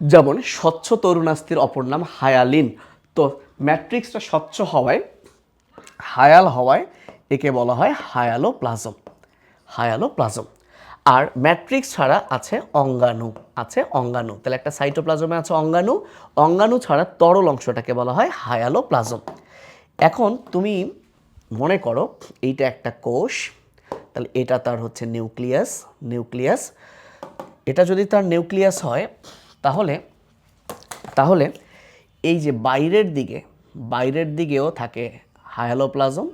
যেমন স্বচ্ছ তরুণাস্থির অপর নাম হায়ালিন। তো ম্যাট্রিক্সটা স্বচ্ছ হওয়ায়, হায়াল হওয়ায় একে বলা হয় হায়ালোপ্লাজম। আর ম্যাট্রিক্স ছাড়া আছে অঙ্গাণু। তাহলে একটা সাইটোপ্লাজমে আছে অঙ্গাণু ছাড়া তরল অংশটাকে বলা হয় হায়ালোপ্লাজম। এখন তুমি মনে করো এইটা একটা কোষ, তাহলে এটা তার হচ্ছে নিউক্লিয়াস। এটা যদি তার নিউক্লিয়াস হয়, তাহলে এই যে বাইরের দিকেও থাকে হায়ালোপ্লাজম,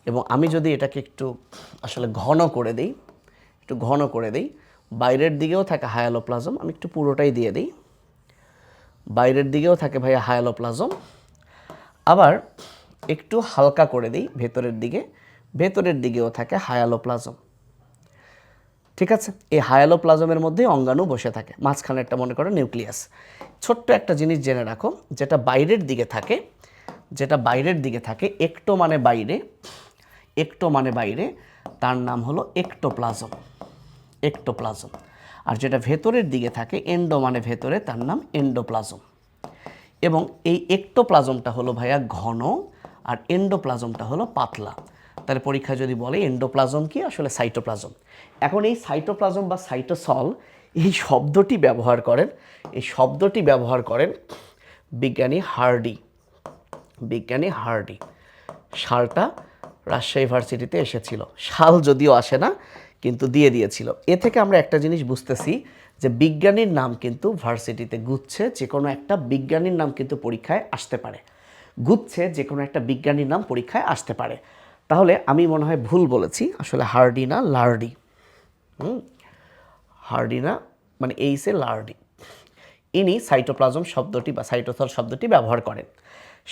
এবং আমি যদি এটাকে একটু আসলে ঘন করে দেই, বাইরের দিকেও থাকে হায়ালোপ্লাজম। আমি একটু পুরোটাই দিয়ে দিই। বাইরের দিকেও থাকে ভাইয়া হায়ালোপ্লাজম, আবার একটু হালকা করে দিই ভেতরের দিকেও থাকে হায়ালোপ্লাজম। ঠিক আছে, এই হায়ালোপ্লাজমের মধ্যেই অঙ্গাণু বসে থাকে, মাঝখানে একটা মনে করো নিউক্লিয়াস। ছোট্ট একটা জিনিস জেনে রাখো, যেটা বাইরের দিকে থাকে একটো মানে বাইরে, তার নাম হলো এক্টোপ্লাজম। আর যেটা ভেতরের দিকে থাকে এন্ডো মানে ভেতরে, তার নাম এন্ডোপ্লাজম। এবং এই একটোপ্লাজমটা হলো ভাইয়া ঘন আর এন্ডোপ্লাজমটা হলো পাতলা। তাহলে পরীক্ষায় যদি বলে এন্ডোপ্লাজম কি, আসলে সাইটোপ্লাজম। এখন এই সাইটোপ্লাজম বা সাইটোসল এই শব্দটি ব্যবহার করেন বিজ্ঞানী হার্ডি। সালটা রাজশাহী ভার্সিটিতে এসেছিল, সাল যদিও আসে না কিন্তু দিয়ে দিয়েছিল। এ থেকে আমরা একটা জিনিস বুঝতেছি যে বিজ্ঞানীর নাম কিন্তু ভার্সিটিতে গুচ্ছে যে কোনো একটা বিজ্ঞানীর নাম কিন্তু পরীক্ষায় আসতে পারে, আসতে পারে। তাহলে আমি মনে হয় ভুল বলেছি, আসলে হার্ডি না লার্ডি। হার্ডি না মানে এইসে লার্ডি, ইনি সাইটোপ্লাজম শব্দটি বা সাইটোসল শব্দটি ব্যবহার করেন।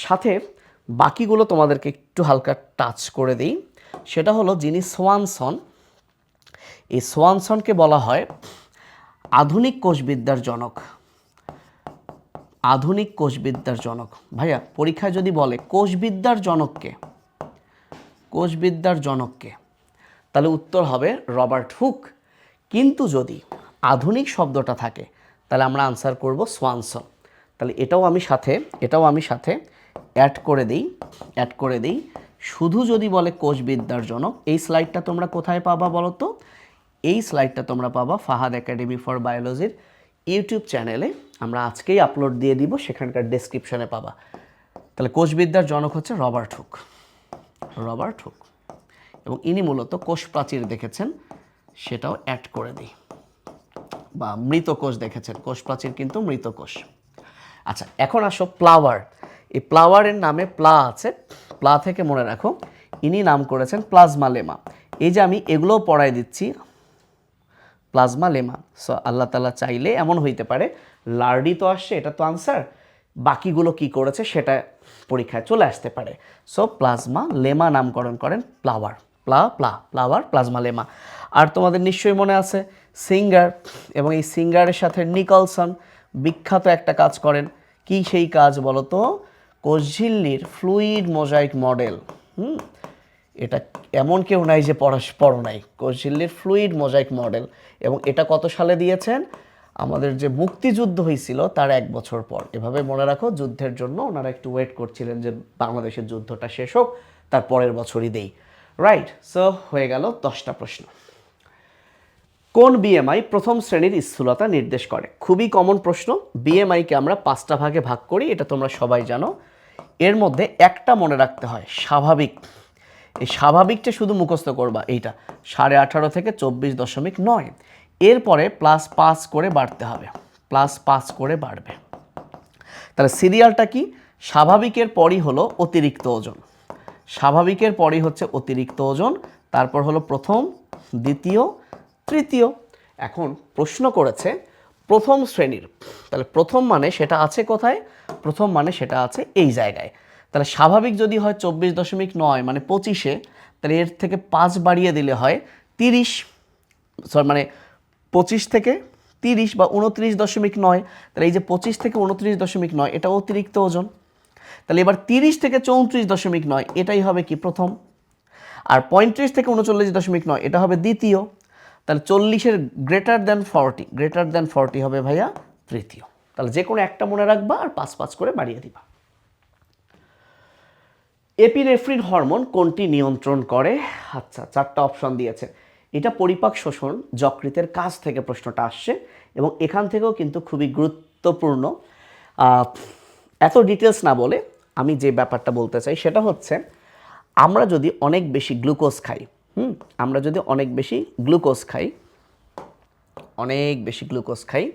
সাথে বাকিগুলো তোমাদেরকে একটু হালকা টাচ করে দিই। সেটা হলো যিনি সোয়ানসন, এই সোয়ানসনকে বলা হয় আধুনিক কোষবিদ্যার জনক। ভাইয়া পরীক্ষায় যদি বলে কোষবিদ্যার জনককে, তাহলে উত্তর হবে রবার্ট হুক। কিন্তু যদি আধুনিক শব্দটা থাকে তাহলে আমরা আনসার করব সোয়ানসন। তাহলে এটাও আমি সাথে অ্যাড করে দিই। শুধু যদি বলে কোষবিদ্যার জনক, এই স্লাইডটা তোমরা কোথায় পাবা বলো তো? এই স্লাইডটা তোমরা পাবা ফাহাদ একাডেমি ফর বায়োলজির ইউটিউব চ্যানেলে। আমরা আজকেই আপলোড দিয়ে দিব, সেখানকার ডেসক্রিপশনে পাবা। তাহলে কোষবিদ্যার জনক হচ্ছে রবার্ট হুক। এবং ইনি মূলত কোষ প্রাচীর দেখেছেন, সেটাও অ্যাড করে দিই। বা মৃত কোষ দেখেছেন, কোষ প্রাচীর কিন্তু মৃত কোষ। আচ্ছা, এখন আসো প্লাওয়ার। এই প্লাওয়ারের নামে প্লা আছে, প্লা থেকে মনে রাখো ইনি নাম করেছেন প্লাজমা লেমা। এই যে আমি এগুলোও পড়াই দিচ্ছি, প্লাজমা লেমা। সো আল্লাহ তাআলা চাইলে এমন হইতে পারে লার্ডি তো আসছে, এটা তো আনসার, বাকিগুলো কি করেছে সেটা পরীক্ষায় চলে আসতে পারে। সো প্লাজমা লেমা নামকরণ করেন প্লাওয়ার, প্লাওয়ার প্লাজমা লেমা। আর তোমাদের নিশ্চয়ই মনে আছে সিঙ্গার, এবং এই সিঙ্গারের সাথে নিকলসন বিখ্যাত একটা কাজ করেন। কি সেই কাজ বলো তো? কোষঝিল্লির ফ্লুইড মোজাইক মডেল। এটা এমন কেউ নাই যে পড়ো নাই, কোষঝিল্লির ফ্লুইড মোজাইক মডেল। এবং এটা কত সালে দিয়েছেন? আমাদের যে মুক্তিযুদ্ধ হয়েছিল তার 1 বছর পর। এভাবে মনে রাখো, যুদ্ধের জন্য ওনারা একটু ওয়েট করছিলেন যে বাংলাদেশের যুদ্ধটা শেষ হোক, তার পরের বছরই দেই। রাইট, সো হয়ে গেল 10টা প্রশ্ন। কোন বিএমআই প্রথম শ্রেণীর স্থূলতা নির্দেশ করে? খুবই কমন প্রশ্ন। বিএমআইকে আমরা 5টা ভাগে ভাগ করি, এটা তোমরা সবাই জানো। এর মধ্যে একটা মনে রাখতে হয়, স্বাভাবিক। এই স্বাভাবিকটা শুধু মুখস্থ করবা, এইটা 18.5 থেকে 24.9। এরপরে +5 করে বাড়তে হবে, +5 করে বাড়বে। তাহলে সিরিয়ালটা কি? স্বাভাবিকের পরই হলো অতিরিক্ত ওজন, স্বাভাবিকের পরই হচ্ছে অতিরিক্ত ওজন, তারপর হলো প্রথম, দ্বিতীয়, তৃতীয়। এখন প্রশ্ন করেছে প্রথম শ্রেণীর, তাহলে প্রথম মানে সেটা আছে কোথায়? প্রথম মানে সেটা আছে এই জায়গায়। তাহলে স্বাভাবিক যদি হয় 24.9 মানে 25-এ, তাহলে এর থেকে 5 বাড়িয়ে দিলে হয় 30, মানে 25 থেকে 30 বা 29.9। তাহলে এই যে 25 থেকে 29.9 এটা অতিরিক্ত ওজন। তাহলে এবার 30 থেকে 34.9 এটাই হবে কি প্রথম, আর 35 থেকে 39.9 এটা হবে দ্বিতীয়। তাহলে 40-এর গ্রেটার দ্যান 40 হবে ভাইয়া তৃতীয়। তাহলে যে কোনো একটা মনে রাখবা আর 5 করে বাড়িয়ে দিবা। এপিনেফ্রিন হরমোন কোনটি নিয়ন্ত্রণ করে? আচ্ছা, 4টা অপশন দিয়েছে। এটা পরিপাক শোষণ যকৃতের কাছ থেকে প্রশ্নটা আসছে, এবং এখান থেকেও কিন্তু খুবই গুরুত্বপূর্ণ। এত ডিটেলস না বলে আমি যে ব্যাপারটা বলতে চাই সেটা হচ্ছে, আমরা যদি অনেক বেশি গ্লুকোজ খাই,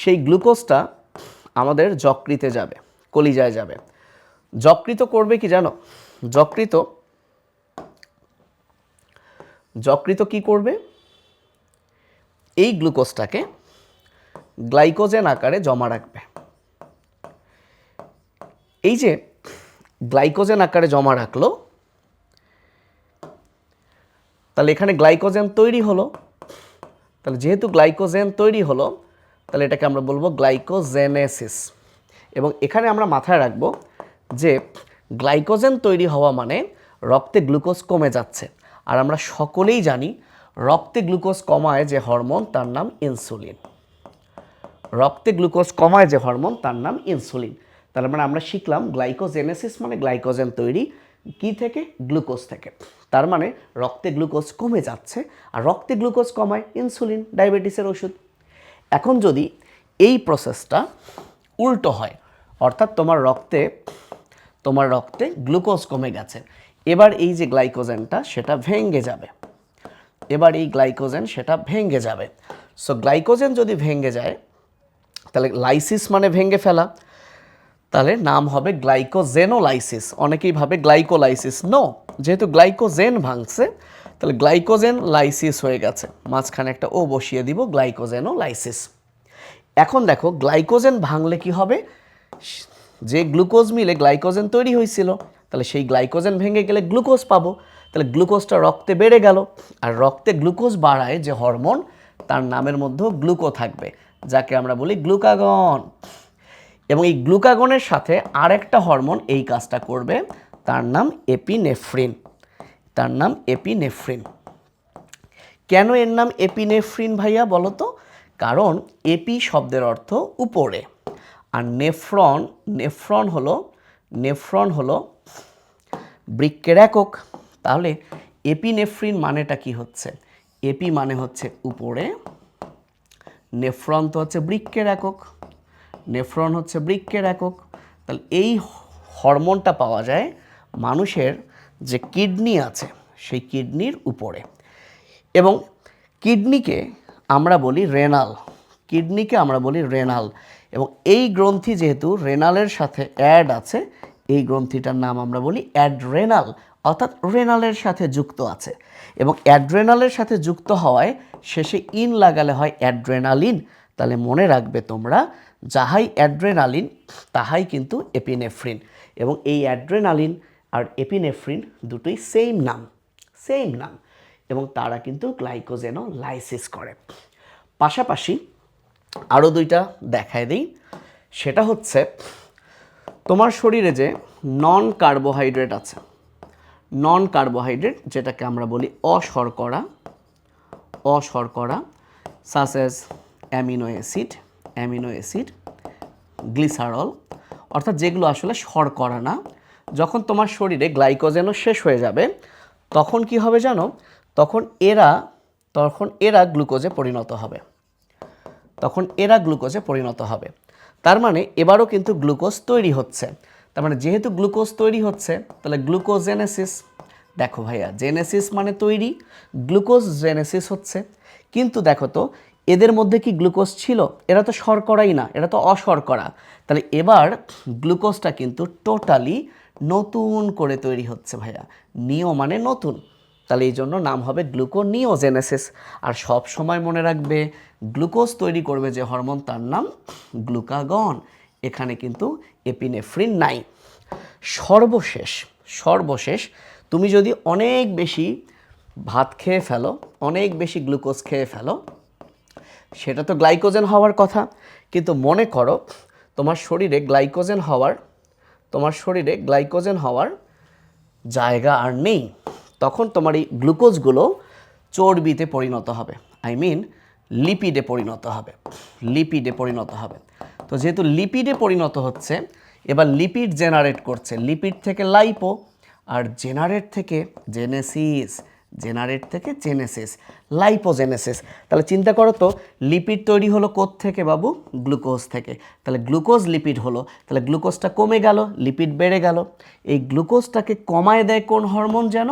সেই গ্লুকোজটা আমাদের যকৃতে যাবে, কলিজায় যাবে। যকৃত করবে কি জানো? যকৃত কি করবে? এই গ্লুকোজটাকে গ্লাইকোজেন আকারে জমা রাখবে। এই যে গ্লাইকোজেন আকারে জমা রাখলো, তাহলে এখানে গ্লাইকোজেন তৈরি হলো। তাহলে যেহেতু গ্লাইকোজেন তৈরি হলো, তাহলে এটাকে আমরা বলবো গ্লাইকোজেনেসিস। এবং এখানে আমরা মাথায় রাখবো যে গ্লাইকোজেন তৈরি হওয়া মানে রক্তে গ্লুকোজ কমে যাচ্ছে। আর আমরা সকলেই জানি রক্তে গ্লুকোজ কমায় যে হরমোন তার নাম ইনসুলিন। রক্তে গ্লুকোজ কমায় যে হরমোন তার নাম ইনসুলিন। তার মানে আমরা শিখলাম গ্লাইকোজেনেসিস মানে গ্লাইকোজেন তৈরি কি থেকে? গ্লুকোজ থেকে। তার মানে রক্তে গ্লুকোজ কমে যাচ্ছে, আর রক্তে গ্লুকোজ কমায় ইনসুলিন, ডায়াবেটিসের ওষুধ। এখন যদি এই প্রসেসটা উল্টো হয়, অর্থাৎ তোমার রক্তে গ্লুকোজ কমে গেছে, এবার এই যে গ্লাইকোজেনটা সেটা ভেঙে যাবে, সো গ্লাইকোজেন যদি ভেঙে যায় তাহলে লাইসিস মানে ভেঙে ফেলা, তাহলে নাম হবে গ্লাইকোজেনোলাইসিস। অনেকেই ভাবে গ্লাইকোলাইসিস, নো, যেহেতু গ্লাইকোজেন ভাঙছে তাহলে গ্লাইকোজেন লাইসিস হয়ে গেছে, মাঝখানে একটা ও বসিয়ে দিব, গ্লাইকোজেনোলাইসিস। এখন দেখো গ্লাইকোজেন ভাঙলে কি হবে? যে গ্লুকোজ মিলে গ্লাইকোজেন তৈরি হয়েছিল, তাহলে সেই গ্লাইকোজেন ভেঙে গেলে গ্লুকোজ পাবো, তাহলে গ্লুকোজটা রক্তে বেড়ে গেল, আর রক্তে গ্লুকোজ বাড়ায় যে হরমোন তার নামের মধ্যেও গ্লুকো থাকবে, যাকে আমরা বলি গ্লুকাগন। এবং এই গ্লুকাগনের সাথে আরেকটা হরমোন এই কাজটা করবে, তার নাম এপিনেফ্রিন। কেন এর নাম এপিনেফ্রিন ভাইয়া বলো তো? কারণ এপি শব্দের অর্থ উপরে, আর নেফ্রন হলো বৃক্কের একক। তাহলে এপিনেফ্রিন মানেটা কি হচ্ছে? এপি মানে হচ্ছে উপরে, নেফ্রন তো হচ্ছে বৃক্কের একক, তাহলে এই হরমোনটা পাওয়া যায় মানুষের যে কিডনি আছে সেই কিডনির উপরে। এবং কিডনিকে আমরা বলি রেনাল, এবং এই গ্রন্থি যেহেতু রেনালের সাথে অ্যাড আছে, এই গ্রন্থিটার নাম আমরা বলি অ্যাড্রেনাল, অর্থাৎ রেনালের সাথে যুক্ত আছে। এবং অ্যাড্রেনালের সাথে যুক্ত হওয়ায় শেষে ইন লাগালে হয় অ্যাড্রেনালিন। তাহলে মনে রাখবে তোমরা, যাহাই অ্যাড্রেনালিন তাহাই কিন্তু এপিনেফ্রিন, এবং এই অ্যাড্রেনালিন আর এপিনেফ্রিন দুটোই সেম নাম, এবং তারা কিন্তু গ্লাইকোজেনোলাইসিস করে। পাশাপাশি আরও দুইটা দেখায় দিই, সেটা হচ্ছে তোমার শরীরে যে নন কার্বোহাইড্রেট আছে, যেটাকে আমরা বলি অশর্করা, such as amino acid, glycerol, অর্থাৎ যেগুলো আসলে শর্করা না। যখন তোমার শরীরে গ্লাইকোজেনও শেষ হয়ে যাবে তখন কি হবে জানো? তখন এরা গ্লুকোজে পরিণত হবে। তার মানে এবারও কিন্তু গ্লুকোজ তৈরি হচ্ছে। তার মানে যেহেতু গ্লুকোজ তৈরি হচ্ছে তাহলে গ্লুকোজেনেসিস। দেখো ভাইয়া, জেনেসিস মানে তৈরি, গ্লুকোজ জেনেসিস হচ্ছে। কিন্তু দেখো তো এদের মধ্যে কি গ্লুকোজ ছিল? এরা তো শর্করাই না, এরা তো অশর্করা। তাহলে এবার গ্লুকোজটা কিন্তু টোটালি নতুন করে তৈরি হচ্ছে ভাইয়া, নিও মানে নতুন, তাহলে এই জন্য নাম হবে গ্লুকোনিওজেনেসিস। আর সব সময় মনে রাখবে গ্লুকোজ তৈরি করবে যে হরমোন তার নাম গ্লুকাগন, এখানে কিন্তু এপিনেফ্রিন নাই। সর্বশেষ তুমি যদি অনেক বেশি ভাত খেয়ে ফেলো, অনেক বেশি গ্লুকোজ খেয়ে ফেলো, সেটা তো গ্লাইকোজেন হওয়ার কথা, কিন্তু মনে করো তোমার শরীরে গ্লাইকোজেন হওয়ার জায়গা আর নেই, তখন তোমার এই গ্লুকোজগুলো চর্বিতে পরিণত হবে, লিপিডে পরিণত হবে। তো যেহেতু লিপিডে পরিণত হচ্ছে, এবার লিপিড জেনারেট করছে, লিপিড থেকে লাইপো, আর জেনারেট থেকে জেনেসিস, লাইপোজেনেসিস। তাহলে চিন্তা করো তো, লিপিড তৈরি হলো থেকে বাবু? গ্লুকোজ থেকে। তাহলে গ্লুকোজ লিপিড হলো, তাহলে গ্লুকোজটা কমে গেল, লিপিড বেড়ে গেল। এই গ্লুকোজটাকে কমায় দেয় কোন হরমোন যেন?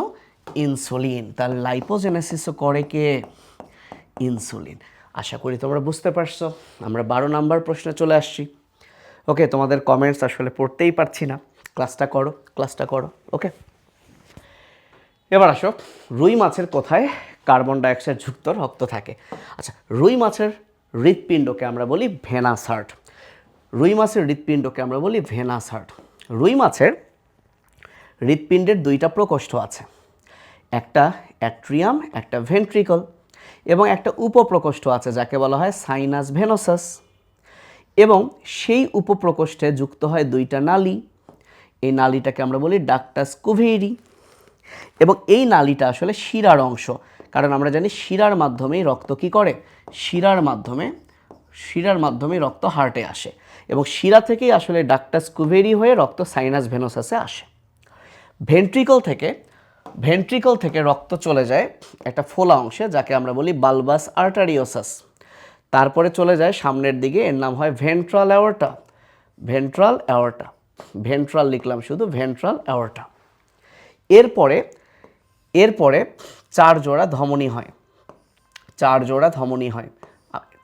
ইনসুলিন। তাহলে লাইপোজেনেসিসও করে কে? ইনসুলিন। আশা করি তোমরা বুঝতে পারছো। আমরা 12 নাম্বার প্রশ্নে চলে আসছি। ওকে, তোমাদের কমেন্টস আসলে পড়তেই পারছি না, ক্লাসটা করো। ওকে, এবার আসো, রুই মাছের কোথায় কার্বন ডাইঅক্সাইড যুক্ত রক্ত থাকে? আচ্ছা, রুই মাছের হৃৎপিণ্ডকে আমরা বলি ভেনাস হার্ট। রুই মাছের হৃৎপিণ্ডের দুইটা প্রকোষ্ঠ আছে, একটা অ্যাট্রিয়াম, একটা ভেন্ট্রিকল, এবং একটা উপপ্রকোষ্ঠ আছে যাকে বলা হয় সাইনাস ভেনোসাস। এবং সেই উপপ্রকোষ্ঠে যুক্ত হয় দুইটা নালী, এই নালীটাকে আমরা বলি ডাক্টাস কুভিরি। এবং এই নালীটা আসলে শিরার অংশ, কারণ আমরা জানি শিরার মাধ্যমেই রক্ত কি করে, শিরার মাধ্যমে রক্ত হার্টে আসে এবং শিরা থেকেই আসলে ডাক্টাস কুভেরি হয়ে রক্ত সাইনাস ভেনোসাসে আসে। ভেন্ট্রিকল থেকে রক্ত চলে যায় একটা ফোলা অংশে যাকে আমরা বলি বালবাস আর্টারিওসাস, তারপরে চলে যায় সামনের দিকে, এর নাম হয় ভেন্ট্রাল অ্যাওর্টা। ভেন্ট্রাল লিখলাম শুধু, ভেন্ট্রাল অ্যাওর্টা। এরপরে 4 জোড়া ধমনী হয়,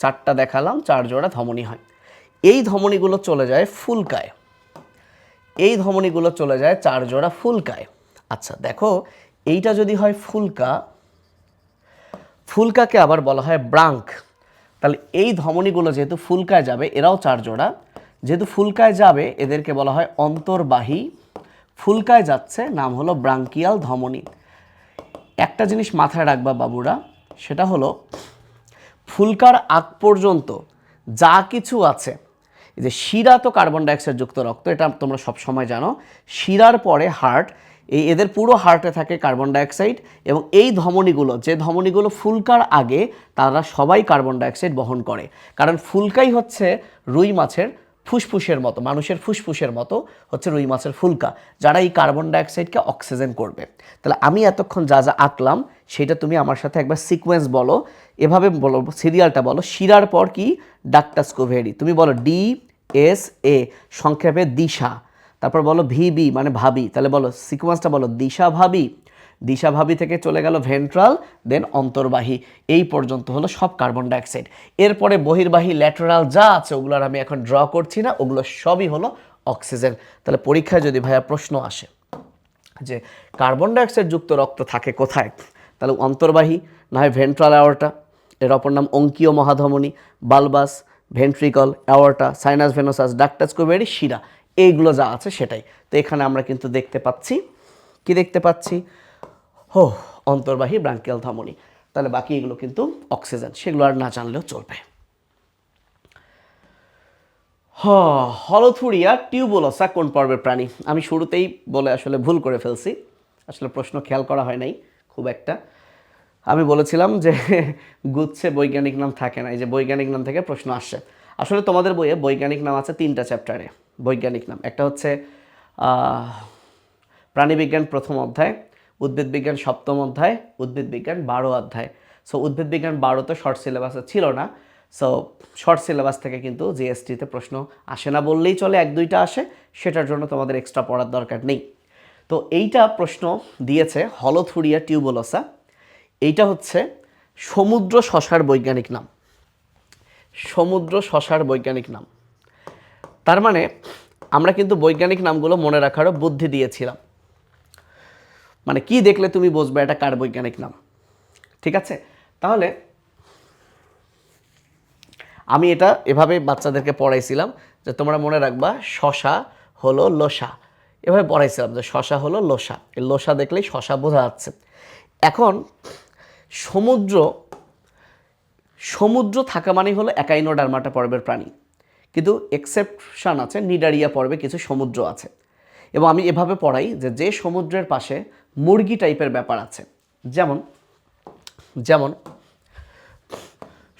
4টা দেখালাম, 4 জোড়া ধমনী হয়। এই ধমনীগুলো চলে যায় ফুলকায়, 4 জোড়া ফুলকায়। আচ্ছা দেখো, এইটা যদি হয় ফুলকাকে আবার বলা হয় ব্রাঙ্ক। তাহলে এই ধমনীগুলো যেহেতু ফুলকায় যাবে, এরাও 4 জোড়া, যেহেতু ফুলকায় যাবে এদেরকে বলা হয় অন্তর্বাহী। ফুলকায় যাচ্ছে, নাম হলো ব্রাঙ্কিয়াল ধমনী। একটা জিনিস মাথায় রাখবা বাবুরা, সেটা হলো ফুলকার আগ পর্যন্ত যা কিছু আছে, এই যে শিরা তো কার্বন ডাইঅক্সাইড যুক্ত রক্ত, এটা তোমরা সব সময় জানো। শিরার পরে হার্ট, এদের পুরো হার্টে থাকে কার্বন ডাইঅক্সাইড এবং এই ধমনীগুলো ফুলকার আগে তারা সবাই কার্বন ডাইঅক্সাইড বহন করে। কারণ ফুলকাই হচ্ছে রুই মাছের ফুসফুসের মতো, মানুষের ফুসফুসের মতো হচ্ছে রুই মাছের ফুলকা, যারা এই কার্বন ডাইঅক্সাইডকে অক্সিজেন করবে। তাহলে আমি এতক্ষণ যা যা আঁকলাম সেটা তুমি আমার সাথে একবার সিকোয়েন্স বলো, এভাবে বলো, সিরিয়ালটা বলো। শিরার পর কি, ডাক্টাস কুভেরি, তুমি বলো DSA, সংক্ষেপে দিশা। তারপর বলো VB মানে ভাবি, তাহলে বলো সিকোয়েন্সটা বলো, দিশা ভাবি থেকে চলে গেল ভেন্ট্রাল, দেন অন্তর্বাহী, এই পর্যন্ত হলো সব কার্বন ডাইঅক্সাইড। এরপরে বহির্বাহী, ল্যাটেরাল যা আছে ওগুলোর আমি এখন ড্র করছি না, ওগুলো সবই হলো অক্সিজেন। তাহলে পরীক্ষায় যদি ভাইয়া প্রশ্ন আসে যে কার্বন ডাইঅক্সাইড যুক্ত রক্ত থাকে কোথায়, তাহলে অন্তর্বাহী, না হয় ভেন্ট্রাল অ্যাওর্টা, এর অপর নাম অঙ্কীয় মহাধমনী, bulbus, ventricle, aorta, sinus venosus, ductus Cuvieri, শিরা, এইগুলো যা আছে সেটাই। তো এখানে আমরা কিন্তু দেখতে পাচ্ছি অন্তর্বাহী ব্রাঙ্কিয়াল ধমনী। তাহলে বাকি এগুলো কিন্তু অক্সিজেন, সেগুলো আর না জানলেও চলবে। হলোথুরিয়া টিউবুলোসা কোন পর্বের প্রাণী? আমি শুরুতেই বলে আসলে ভুল করে ফেলছি, আসলে প্রশ্ন খেয়াল করা হয় নাই খুব একটা। আমি বলেছিলাম যে গুচ্ছে বৈজ্ঞানিক নাম থাকে না, এই যে বৈজ্ঞানিক নাম থেকে প্রশ্ন আসছে। আসলে তোমাদের বইয়ে বৈজ্ঞানিক নাম আছে 3টা চ্যাপ্টারে বৈজ্ঞানিক নাম। একটা হচ্ছে প্রাণীবিজ্ঞান 1ম অধ্যায়, উদ্ভিদ বিজ্ঞান 7ম অধ্যায়, উদ্ভিদ বিজ্ঞান 12 অধ্যায়। সো উদ্ভিদ বিজ্ঞান 12 তো শর্ট সিলেবাসে ছিল না, সো শর্ট সিলেবাস থেকে কিন্তু জিএসটিতে প্রশ্ন আসে না বললেই চলে, 1-2টা আসে, সেটার জন্য তোমাদের এক্সট্রা পড়ার দরকার নেই। তো এইটা প্রশ্ন দিয়েছে হলোথুরিয়া টিউবুলোসা, এইটা হচ্ছে সমুদ্র শসার বৈজ্ঞানিক নাম। তার মানে আমরা কিন্তু বৈজ্ঞানিক নামগুলো মনে রাখারও বুদ্ধি দিয়েছিলাম, মানে কি দেখলে তুমি বুঝবে এটা কার বৈজ্ঞানিক নাম, ঠিক আছে? তাহলে আমি এটা এভাবে বাচ্চাদেরকে পড়াইছিলাম যে তোমরা মনে রাখবা শসা হলো লোসা, এভাবে পড়াইছিলাম যে শসা হলো লোসা, এই লোসা দেখলেই শসা বোঝা যাচ্ছে। এখন সমুদ্র থাকা মানে হলো একাইনোডার্মাটা পর্বের প্রাণী, কিন্তু এক্সেপশন আছে, নিডারিয়া পর্বে কিছু সমুদ্র আছে। এবং আমি এভাবে পড়াই যে সমুদ্রের পাশে মুরগি টাইপের ব্যাপার আছে, যেমন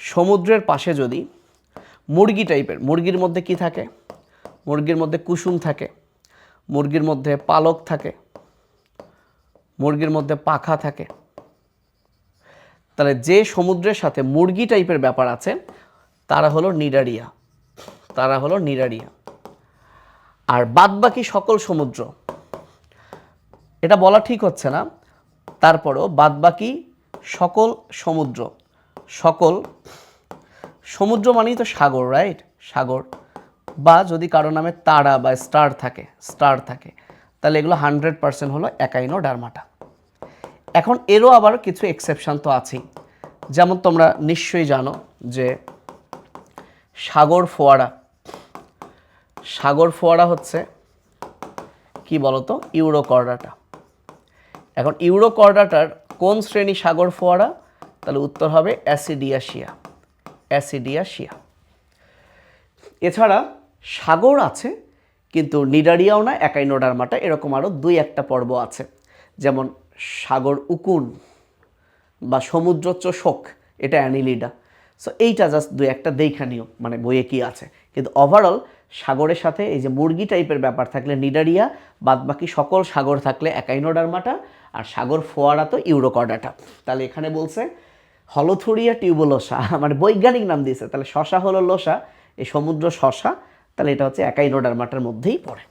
সমুদ্রের পাশে যদি মুরগি টাইপের, মুরগির মধ্যে কি থাকে, মুরগির মধ্যে কুসুম থাকে, মুরগির মধ্যে পালক থাকে, মুরগির মধ্যে পাখা থাকে, তাহলে যে সমুদ্রের সাথে মুরগি টাইপের ব্যাপার আছে তারা হলো নিডারিয়া। আর বাদবাকি সকল সমুদ্র, এটা বলা ঠিক হচ্ছে না, তারপরও বাদবাকি সকল সমুদ্র মানেই তো সাগর, রাইট? সাগর, বা যদি কারো নামে তারা বা স্টার থাকে, তাহলে এগুলো 100% হলো একাইনোডার্মাটা। এখন এরও আবার কিছু এক্সেপশন তো আছেই, যেমন তোমরা নিশ্চয়ই জানো যে সাগর ফোয়ারা হচ্ছে কি বলতো, ইউরোকর্ডাটা। এখন ইউরোকর্ডাটার কোন শ্রেণী সাগর ফোয়ারা? তাহলে উত্তর হবে অ্যাসিডিয়াশিয়া। এছাড়া সাগর আছে কিন্তু নিডারিয়াও না, একাইনোডার্মাটা, এরকম আরও 2-1টা পর্ব আছে, যেমন সাগর উকুন, বা সমুদ্রচোষক, এটা অ্যানিলিডা। সো এইটা জাস্ট দু একটা দেখা নিও, মানে বইয়ে কি আছে। কিন্তু ওভারঅল সাগরের সাথে এই যে মুরগি টাইপের ব্যাপার থাকলে নিডারিয়া, বাদ বাকি সকল সাগর থাকলে একাইনোডার্মাটা, আর সাগর ফোয়ারা তো ইউরোকর্ডাটা। তাহলে এখানে বলছে হলোথুরিয়া টিউবুলোসা, মানে বৈজ্ঞানিক নাম দিয়েছে। তাহলে শশা হলো লোসা, এই সমুদ্র শশা, তাহলে এটা হচ্ছে একাইনোডার্মাটার মধ্যেই পড়ে।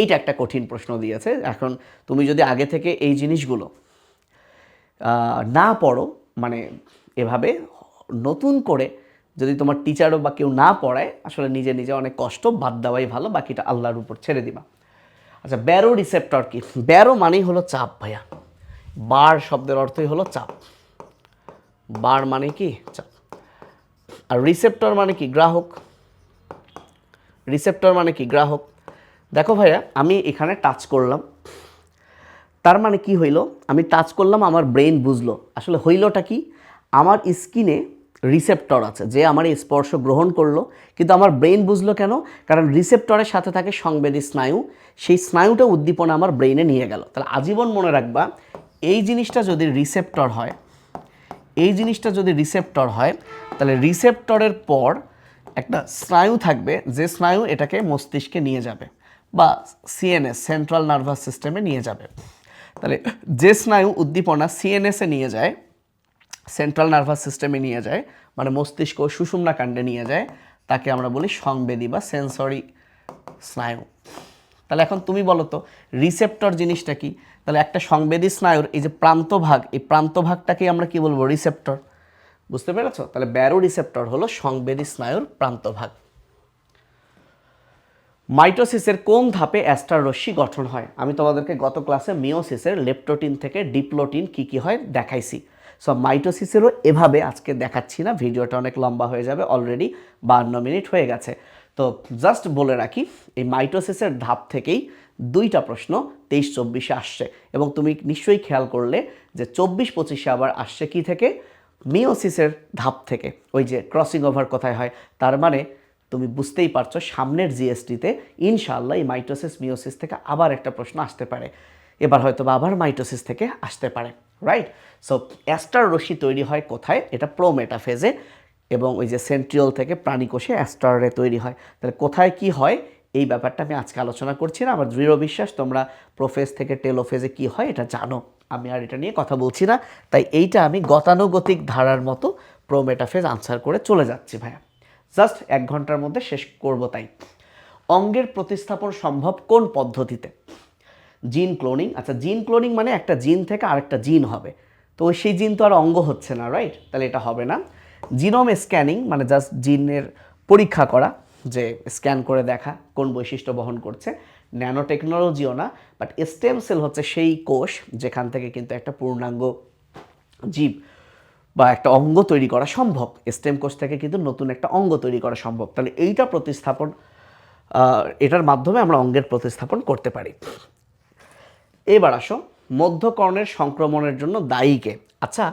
এইটা একটা কঠিন প্রশ্ন দিয়েছে। এখন তুমি যদি আগে থেকে এই জিনিসগুলো না পড়ো, মানে এভাবে নতুন করে যদি তোমার টিচারও বা কেউ না পড়ায়, আসলে নিজে নিজে অনেক কষ্ট, বাদ দেওয়াই ভালো, বাকিটা আল্লাহর উপর ছেড়ে দিবা। আচ্ছা, ব্যারো রিসেপ্টর কি? ব্যারো মানেই হলো চাপ ভাইয়া। বার শব্দের অর্থই হলো চাপ। বার মানে কি? চাপ। আর রিসেপ্টর মানে কি? গ্রাহক। রিসেপ্টর মানে কি? গ্রাহক। দেখো ভাইয়া, আমি এখানে টাচ করলাম, তার মানে কি হইল? আমি টাচ করলাম, আমার ব্রেন বুঝলো। আসলে হইলটা কি? আমার স্কিনে রিসেপ্টর আছে, যে আমার এই স্পর্শ গ্রহণ করলো, কিন্তু আমার ব্রেন বুঝলো কেন? কারণ রিসেপ্টরের সাথে থাকে সংবেদী স্নায়ু, সেই স্নায়ুটা উদ্দীপনা আমার ব্রেনে নিয়ে গেল। তাহলে আজীবন মনে রাখবা, এই জিনিসটা যদি রিসেপ্টর হয়, এই জিনিসটা যদি রিসেপ্টর হয়, তাহলে রিসেপ্টরের পর একটা স্নায়ু থাকবে, যে স্নায়ু এটাকে মস্তিষ্কে নিয়ে যাবে, বা সিএনএস, সেন্ট্রাল নার্ভাস সিস্টেমে নিয়ে যাবে। তাহলে যে স্নায়ু উদ্দীপনা সিএনএসে নিয়ে যায়, সেন্ট্রাল নার্ভাস সিস্টেমে নিয়ে যায়, মানে মস্তিষ্ক সুষুম্না কাণ্ডে নিয়ে যায়, তাকে আমরা বলি সংবেদী বা সেন্সরি স্নায়ু। তাহলে এখন তুমি বলো তো, রিসেপ্টর জিনিসটা কি? তাহলে একটা সংবেদী স্নায়ুর এই যে প্রান্তভাগ, এই প্রান্তভাগটাকে আমরা কি বলবো? রিসেপ্টর। বুঝতে পেরেছো? তাহলে ব্যারো রিসেপ্টর হলো সংবেদী স্নায়ুর প্রান্তভাগ। মাইটোসিসের কোন ধাপে অ্যাস্টার রশ্মি গঠন হয়? আমি তোমাদেরকে গত ক্লাসে মিওসিসের লেপটোটিন থেকে ডিপ্লোটিন কি কি হয় দেখাইছি। সো মাইটোসিসেরও এভাবে আজকে দেখাচ্ছি না, ভিডিওটা অনেক লম্বা হয়ে যাবে, অলরেডি 52 মিনিট হয়ে গেছে। তো জাস্ট বলে রাখি, এই মাইটোসিসের ধাপ থেকেই দুইটা প্রশ্ন 23-24-এ আসছে, এবং তুমি নিশ্চয়ই খেয়াল করলে যে 24-25-এ আবার আসছে কি থেকে? মিওসিসের ধাপ থেকে। ওই যে ক্রসিং ওভার কোথায় হয়, তার মানে তুমি বুঝতেই পারছো সামনের জিএসটিতে ইনশাআল্লাহ এই মাইটোসিস মিওসিস থেকে আবার একটা প্রশ্ন আসতে পারে, এবার হয়তো বা আবার মাইটোসিস থেকে আসতে পারে, রাইট? সো অ্যাস্টার রশ্মি তৈরি হয় কোথায়? এটা প্রোমেটাফেজে, এবং ওই যে সেন্ট্রিওল থেকে প্রাণীকোষে অ্যাস্টারে তৈরি হয়। তাহলে কোথায় কি হয় এই ব্যাপারটা আমি আজকে আলোচনা করছি না, আমার দৃঢ় বিশ্বাস তোমরা প্রোফেজ থেকে টেলোফেজে কি হয় এটা জানো, আমি আর এটা নিয়ে কথা বলছি না। তাই এইটা আমি গতানুগতিক ধারার মতো প্রোমেটাফেজ আনসার করে চলে যাচ্ছি ভাইয়া, জাস্ট 1 ঘন্টার মধ্যে শেষ করব। তাই অঙ্গের প্রতিস্থাপন সম্ভব কোন পদ্ধতিতে? জিন ক্লোনিং। আচ্ছা, জিন ক্লোনিং মানে একটা জিন থেকে আরেকটা জিন হবে, তো সেই জিন তো আর অঙ্গ হচ্ছে না, রাইট? তাহলে এটা হবে না। জিনোম স্ক্যানিং মানে জাস্ট জিনের পরীক্ষা করা, যে স্ক্যান করে দেখা কোন বৈশিষ্ট্য বহন করছে। ন্যানো টেকনোলজিও না, বাট স্টেম সেল হচ্ছে সেই কোষ যেখান থেকে কিন্তু একটা পূর্ণাঙ্গ জীব বা একটা অঙ্গ তৈরি করা সম্ভব। স্টেম কোষ থেকে কিন্তু নতুন একটা অঙ্গ তৈরি করা সম্ভব। তাহলে এইটা প্রতিস্থাপন, এটার মাধ্যমে আমরা অঙ্গের প্রতিস্থাপন করতে পারি। এবার আসো, মধ্যকর্ণের সংক্রমণের জন্য দায়ী কে? আচ্ছা,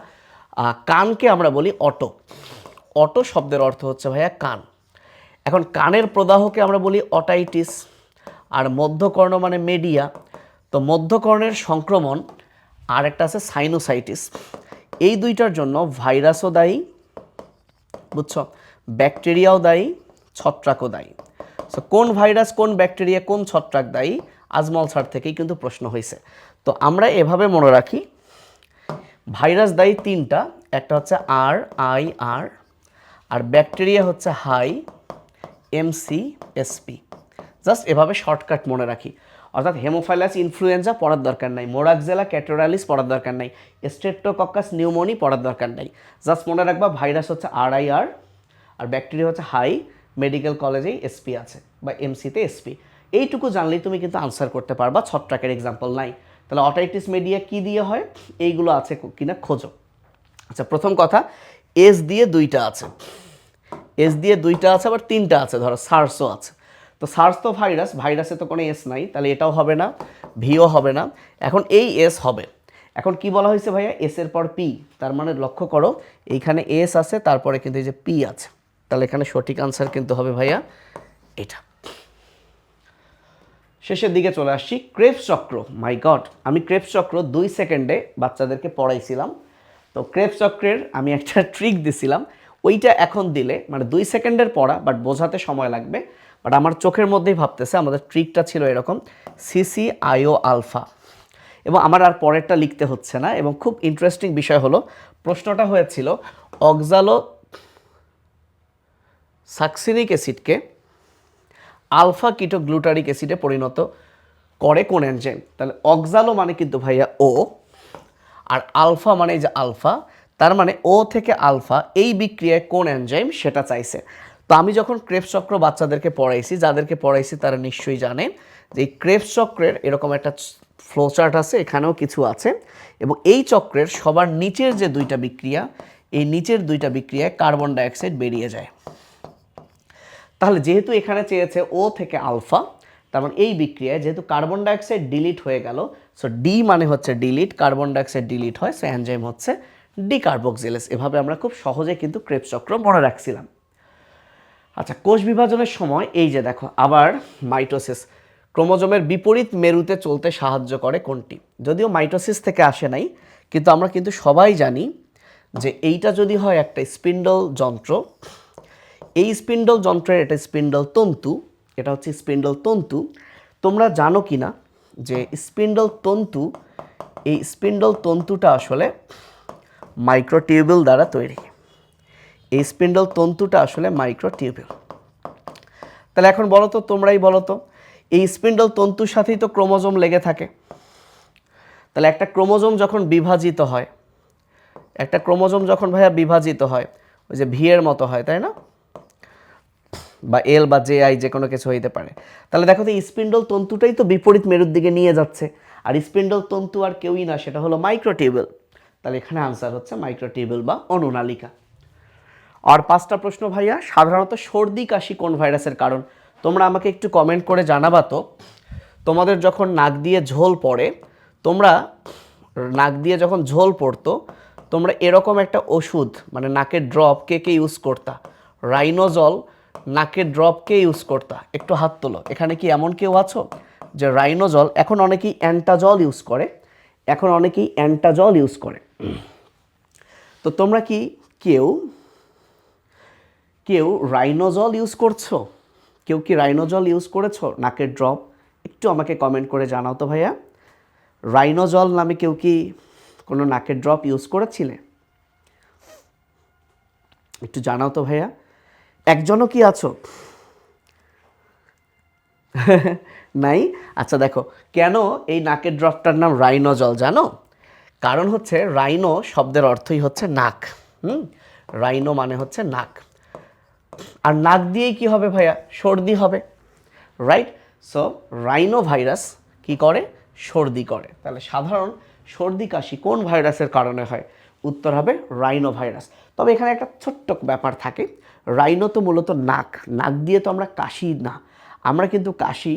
কানকে আমরা বলি অটো। অটো শব্দের অর্থ হচ্ছে ভাইয়া কান। এখন কানের প্রদাহকে আমরা বলি অটাইটিস, আর মধ্যকর্ণ মানে মেডিয়া। তো মধ্যকর্ণের সংক্রমণ আর একটা আছে সাইনোসাইটিস। এই দুইটার জন্য ভাইরাসও দায়ী, বুঝছো, ব্যাকটেরিয়াও দায়ী, ছত্রাকও দায়ী। সো কোন ভাইরাস, কোন ব্যাকটেরিয়া, কোন ছত্রাক দায়ী? আজমল স্যার থেকেই কিন্তু প্রশ্ন হয়েছে। তো আমরা এভাবে মনে রাখি, ভাইরাস দায়ী 3টা, একটা হচ্ছে RIR, আর ব্যাকটেরিয়া হচ্ছে হাই MCSP। জাস্ট এভাবে শর্টকাট মনে রাখি। অর্থাৎ হেমোফাইলাস ইনফ্লুয়েঞ্জা পড়ার দরকার নাই, মোরাক্সেলা ক্যাটোরালিস পড়ার দরকার নাই, স্ট্রেপ্টোকক্কাস নিউমোনি পড়ার দরকার নাই। জাস্ট মনে রাখবা ভাইরাস হচ্ছে RIR, আর ব্যাকটেরিয়া হচ্ছে হাই, মেডিকেল কলেজেই SP আছে বা MCতে SP। এইটুকু জানলেই তুমি কিন্তু আনসার করতে পারবা। ছত্রাকের এক্সাম্পল নাই, তাহলে অটাইটিস মিডিয়া কি দিয়ে হয়? এইগুলো আছে কিনা খোঁজো। আচ্ছা, প্রথম কথা, এস দিয়ে 2টা আছে, এস দিয়ে 2টা আছে, আবার 3টা আছে, ধরো সার্সও আছে। তো সার্স তো ভাইরাস, ভাইরাসে তো কোনো এস নাই, তাহলে এটাও হবে না, ভিও হবে না। এখন এই এস হবে। এখন কি বলা হয়েছে ভাইয়া? এস এর পর পি, তার মানে লক্ষ্য করো এইখানে এস আছে, তারপরে কিন্তু এই যে পি আছে, তাহলে এখানে সঠিক আনসার কিন্তু হবে ভাইয়া এটা। শেষের দিকে চলে আসছি। ক্রেবস চক্র, মাই গড, আমি ক্রেবস চক্র 2 সেকেন্ডে বাচ্চাদেরকে পড়াইছিলাম। তো ক্রেবস চক্রের আমি একটা ট্রিক দিছিলাম, ওইটা এখন দিলে মানে 2 সেকেন্ডের পড়া, বাট বোঝাতে সময় লাগবে। বাট আমার চোখের মধ্যেই ভাবতেছে আমাদের ট্রিকটা ছিল এরকম, CCIO আলফা, এবং আমার আর পরেরটা লিখতে হচ্ছে না। এবং খুব ইন্টারেস্টিং বিষয় হলো, প্রশ্নটা হয়েছিল অক্সালো সাকসিনিক অ্যাসিডকে আলফা কিটোগ্লুটারিক অ্যাসিডে পরিণত করে কোন এনজাইম। তাহলে অক্সালো মানে কিন্তু ভাইয়া ও, আর আলফা মানে যে আলফা, তার মানে ও থেকে আলফা এই বিক্রিয়ায় কোন এনজাইম সেটা চাইছে। তো আমি যখন ক্রেবস চক্র বাচ্চাদেরকে পড়াইছি, যাদেরকে পড়াইছি তারা নিশ্চয়ই জানেন যে এই ক্রেবস চক্রের এরকম একটা ফ্লোচার্ট আছে, এখানেও কিছু আছে। এবং এই চক্রের সবার নিচের যে দুইটা বিক্রিয়া, এই নিচের দুইটা বিক্রিয়ায় কার্বন ডাইঅক্সাইড বেরিয়ে যায়। তাহলে যেহেতু এখানে চেয়েছে ও থেকে আলফা, তার মানে এই বিক্রিয়ায় যেহেতু কার্বন ডাইঅক্সাইড ডিলিট হয়ে গেল, সো ডি মানে হচ্ছে ডিলিট, কার্বন ডাইঅক্সাইড ডিলিট হয়, সো এনজাইম হচ্ছে ডিকার্বক্সিলেজ। এভাবে আমরা খুব সহজে কিন্তু ক্রেবস চক্র মনে রাখছিলাম। আচ্ছা, কোষ বিভাজনের সময় এই যে দেখো আবার মাইটোসিস, ক্রোমোজোমের বিপরীত মেরুতে চলতে সাহায্য করে কোনটি? যদিও মাইটোসিস থেকে আসে নাই, কিন্তু আমরা কিন্তু সবাই জানি যে এইটা যদি হয় একটা স্পিন্ডল যন্ত্র, এই স্পিন্ডল যন্ত্রের এটা স্পিন্ডল তন্তু, এটা হচ্ছে স্পিন্ডল তন্তু। তোমরা জানো কি না যে স্পিন্ডল তন্তু, এই স্পিন্ডল তন্তুটা আসলে মাইক্রোটিউবিউল দ্বারা তৈরি। এই স্পিন্ডল তন্তুটা আসলে মাইক্রোটিউবিউল। তাহলে এখন বলো তো, তোমরাই বলো তো, এই স্পিন্ডল তন্তুর সাথেই তো ক্রোমোজোম লেগে থাকে। তাহলে একটা ক্রোমোজোম যখন বিভাজিত হয়, একটা ক্রোমোজোম যখন ভাইয়া বিভাজিত হয়, ওই যে ভি এর মতো হয়, তাই না? বা এল বা জে আই যে কোনো কিছু হইতে পারে। তাহলে দেখো তো স্পিন্ডল তন্তুটাই তো বিপরীত মেরুর দিকে নিয়ে যাচ্ছে, আর স্পিন্ডল তন্তু আর কেউই না, সেটা হলো মাইক্রোটিউবিউল। তাহলে এখানে আনসার হচ্ছে মাইক্রোটিউবিউল বা অনুনালিকা। আর 5টা প্রশ্ন ভাইয়া, সাধারণত সর্দি কাশি কোন ভাইরাসের কারণ? তোমরা আমাকে একটু কমেন্ট করে জানাবা তো, তোমাদের যখন নাক দিয়ে ঝোল পড়ে, তোমরা নাক দিয়ে যখন ঝোল পড়তো, তোমরা এরকম একটা ওষুধ মানে নাকের ড্রপ কে কে ইউজ করতা? রাইনোজল নাকের ড্রপ কে ইউজ করতা? একটু হাত তোলো। এখানে কি এমন কেউ আছো যে রাইনোজল? এখন অনেকেই অ্যান্টাজল ইউজ করে, এখন অনেকেই অ্যান্টাজল ইউজ করে। তো তোমরা কি কেউ কেউ রাইনোজল ইউজ করছো? কেউ কি রাইনোজল ইউজ করেছো নাকের ড্রপ? একটু আমাকে কমেন্ট করে জানাও তো ভাইয়া, রাইনোজল নামে কেউ কি কোনো নাকের ড্রপ ইউজ করেছিলে? একটু জানাও তো ভাইয়া। একজনও কি আছো? নাই? আচ্ছা দেখো, কেন এই নাকের ড্রপটার নাম রাইনোজল জানো? কারণ হচ্ছে রাইনো শব্দের অর্থই হচ্ছে নাক। রাইনো মানে হচ্ছে নাক, আর নাক দিয়েই কি হবে ভাইয়া? সর্দি হবে, রাইট? সো রাইনো ভাইরাস কি করে? সর্দি করে। তাহলে সাধারণ সর্দি কাশি কোন ভাইরাসের কারণে হয়? উত্তর হবে রাইনো ভাইরাস। তবে এখানে একটা ছোট্ট ব্যাপার থাকে, রাইনো তো মূলত নাক, নাক দিয়ে তো আমরা কাশি না, আমরা কিন্তু কাশি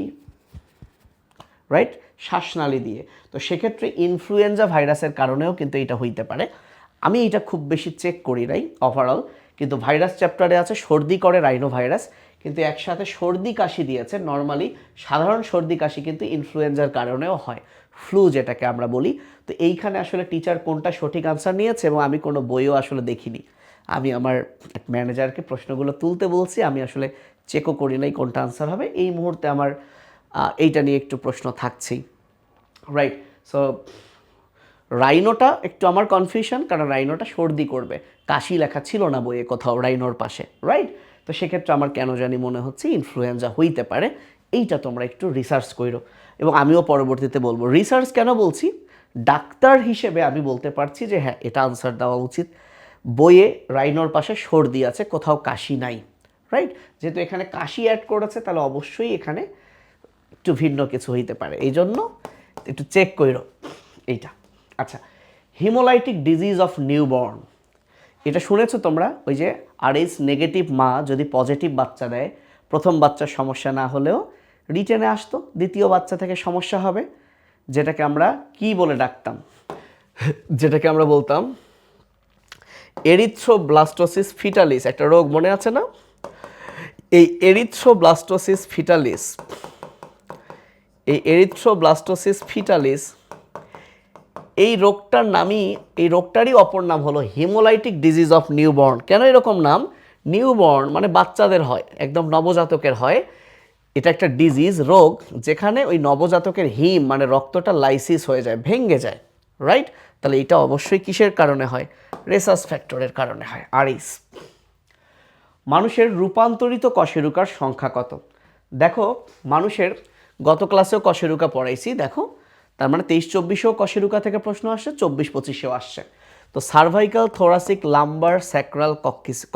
রাইট শ্বাসনালী দিয়ে। তো সেক্ষেত্রে ইনফ্লুয়েঞ্জা ভাইরাসের কারণেও কিন্তু এটা হইতে পারে। আমি এটা খুব বেশি চেক করি নাই ওভারঅল, কিন্তু ভাইরাস চ্যাপ্টারে আছে সর্দি করে রাইনো ভাইরাস, কিন্তু একসাথে সর্দি কাশি দিয়েছে। নর্মালি সাধারণ সর্দি কাশি কিন্তু ইনফ্লুয়েঞ্জার কারণেও হয়, ফ্লু যেটাকে আমরা বলি। তো এইখানে আসলে টিচার কোনটা সঠিক আনসার নিয়েছে, এবং আমি কোনো বইও আসলে দেখিনি, আমি আমার ম্যানেজারকে প্রশ্নগুলো তুলতে বলছি, আমি আসলে চেকও করি নাই কোনটা আনসার হবে। এই মুহূর্তে আমার এইটা নিয়ে একটু প্রশ্ন থাকছেই, রাইট? সো রাইনোটা একটু আমার কনফিউশন, কারণ রাইনোটা সর্দি করবে, কাশি লেখা ছিল না বইয়ে কোথাও রাইনোর পাশে, রাইট? তো সেক্ষেত্রে আমার কেন জানি মনে হচ্ছে ইনফ্লুয়েঞ্জা হইতে পারে। এইটা তোমরা একটু রিসার্চ করো, এবং আমিও পরবর্তীতে বলবো। রিসার্চ কেন বলছি? ডাক্তার হিসেবে আমি বলতে পারছি যে হ্যাঁ, এটা আনসার দেওয়া উচিত। বইয়ে রাইনোর পাশে সর্দি আছে, কোথাও কাশি নাই, রাইট? যেহেতু এখানে কাশি অ্যাড করেছে, তাহলে অবশ্যই এখানে একটু ভিন্ন কিছু হইতে পারে, এই জন্য একটু চেক করো এইটা। আচ্ছা, হিমোলাইটিক ডিজিজ অফ নিউবর্ন, এটা শুনেছো তোমরা? ওই যে RH নেগেটিভ মা যদি পজিটিভ বাচ্চা দেয়, প্রথম বাচ্চার সমস্যা না হলেও রিটেনে আসতো, দ্বিতীয় বাচ্চা থেকে সমস্যা হবে, যেটাকে আমরা কি বলে ডাকতাম? যেটাকে আমরা বলতাম এরিথ্রোব্লাস্টোসিস ফিটালিস, একটা রোগ মনে আছে না? এই এরিথ্রোব্লাস্টোসিস ফিটালিস, এই এরিথ্রোব্লাস্টোসিস ফিটালিস এই রোগটারই অপর নাম হলো হিমোলাইটিক ডিজিজ অফ নিউবর্ন। কেন এরকম নাম? নিউবর্ন মানে বাচ্চাদের হয়, একদম নবজাতকের হয়। এটা একটা ডিজিজ, রোগ, যেখানে ওই নবজাতকের হিম মানে রক্তটা লাইসিস হয়ে যায়, ভেঙে যায়, রাইট? তাহলে এটা অবশ্যই কিসের কারণে হয়? রেসাস ফ্যাক্টরের কারণে হয়, আরএস। মানুষের রূপান্তরিত কশেরুকার সংখ্যা কত? দেখো, মানুষের গত ক্লাসেও কশেরুকা পড়াইছি, দেখো তার মানে 23-24এও কশেরুকা থেকে প্রশ্ন আসছে, 24-25এও আসছে। তো সার্ভাইকাল, থোরাসিক, লাম্বার, স্যাক্রাল,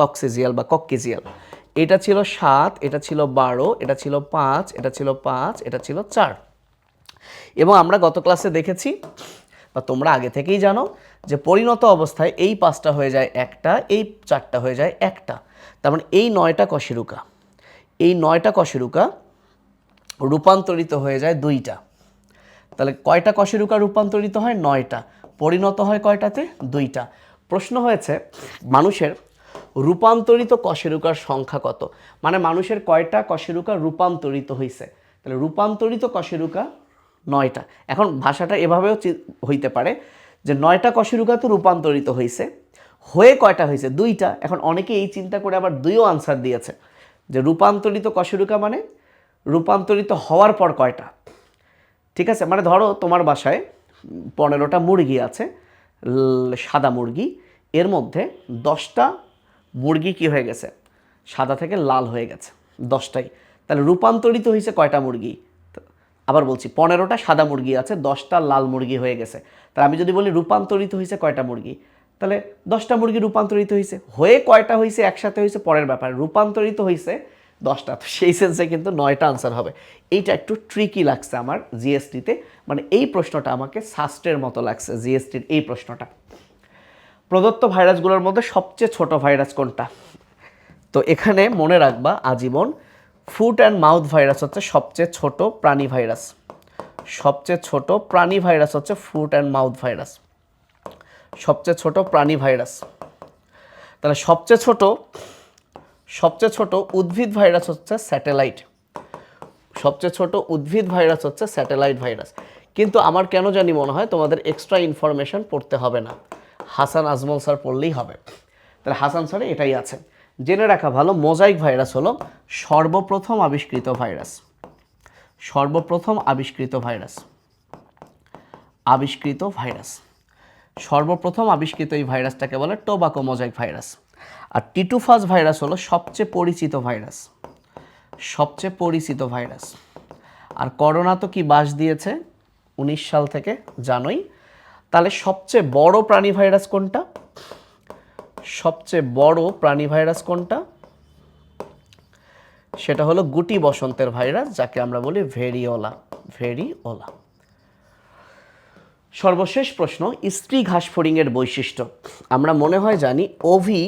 কক্সিজিয়াল বা কক্কিজিয়াল, এটা ছিল 7, এটা ছিল 12, এটা ছিল 5, এটা ছিল 5, এটা ছিল 4। এবং আমরা গত ক্লাসে দেখেছি বা তোমরা আগে থেকেই জানো যে পরিণত অবস্থায় এই 5টা হয়ে যায় একটা, এই 4টা হয়ে যায় একটা। তার মানে এই 9টা কশেরুকা, এই 9টা কশেরুকা রূপান্তরিত হয়ে যায় 2টা। তাহলে কয়টা কশেরুকা রূপান্তরিত হয়? 9টা। পরিণত হয় কয়টাতে? 2টা। প্রশ্ন হয়েছে মানুষের রূপান্তরিত কশেরুকার সংখ্যা কত, মানে মানুষের কয়টা কশেরুকা রূপান্তরিত হয়েছে। তাহলে রূপান্তরিত কশেরুকা 9টা। এখন ভাষাটা এভাবেও হইতে পারে যে 9টা কশেরুকা তো রূপান্তরিত হয়েছে, হয়ে কয়টা হয়েছে? 2টা। এখন অনেকে এই চিন্তা করে আবার 2ও আনসার দিয়েছে যে রূপান্তরিত কশেরুকা মানে রূপান্তরিত হওয়ার পর কয়টা। ঠিক আছে, মানে ধরো তোমার বাসায় 15টা মুরগি আছে, সাদা মুরগি, এর মধ্যে 10টা মুরগি কি হয়ে গেছে? সাদা থেকে লাল হয়ে গেছে, 10টাই। তাহলে রূপান্তরিত হয়েছে কয়টা মুরগি? আবার বলছি, 15টা সাদা মুরগি আছে, 10টা লাল মুরগি হয়ে গেছে। তাহলে আমি যদি বলি রূপান্তরিত হয়েছে কয়টা মুরগি, তাহলে 10টা মুরগি রূপান্তরিত হয়েছে। হয়ে কয়টা হয়েছে একসাথে হয়েছে পরের ব্যাপার, রূপান্তরিত হয়েছে 10টা। তো সেই সেন্সে কিন্তু 9টা আনসার হবে। এইটা একটু ট্রিকি লাগছে আমার জিএসটিতে, মানে এই প্রশ্নটা আমাকে সাস্টের মতো লাগছে জিএসটির এই প্রশ্নটা। প্রদত্ত ভাইরাসগুলোর মধ্যে সবচেয়ে ছোট ভাইরাস কোনটা? তো এখানে মনে রাখবা আজীবন, ফুট অ্যান্ড মাউথ ভাইরাস হচ্ছে সবচেয়ে ছোট প্রাণী ভাইরাস। সবচেয়ে ছোট প্রাণী ভাইরাস হচ্ছে ফুট অ্যান্ড মাউথ ভাইরাস, সবচেয়ে ছোট প্রাণী ভাইরাস। তাহলে সবচেয়ে ছোট উদ্ভিদ ভাইরাস হচ্ছে স্যাটেলাইট। সবচেয়ে ছোট উদ্ভিদ ভাইরাস হচ্ছে স্যাটেলাইট ভাইরাস। কিন্তু আমার কেন জানি মনে হয় তোমাদের এক্সট্রা ইনফরমেশন পড়তে হবে না, হাসান আজমল স্যার পড়লেই হবে। তাহলে হাসান স্যারে এটাই আছে, জেনে রাখা ভালো। মোজাইক ভাইরাস হলো সর্বপ্রথম আবিষ্কৃত ভাইরাস। সর্বপ্রথম আবিষ্কৃত ভাইরাস, আবিষ্কৃত ভাইরাস, সর্বপ্রথম আবিষ্কৃত এই ভাইরাসটাকে বলে টোবাকো মোজাইক ভাইরাস। আর টিটুফাস ভাইরাস হলো সবচেয়ে পরিচিত ভাইরাস, সবচেয়ে পরিচিত ভাইরাস। আর করোনা তো কি বাস দিয়েছে 19 সাল থেকে, জানোই। তাহলে সবচেয়ে বড় প্রাণী ভাইরাস কোনটা? সবচেয়ে বড় প্রাণী ভাইরাস কোনটা? সেটা হলো গুটি বসন্তের ভাইরাস, যাকে আমরা বলি ভেরিওলা। ভেরিওলা। সর্বশেষ প্রশ্ন, স্ত্রী ঘাসফড়িংয়ের বৈশিষ্ট্য। আমরা মনে হয় জানি ওভি,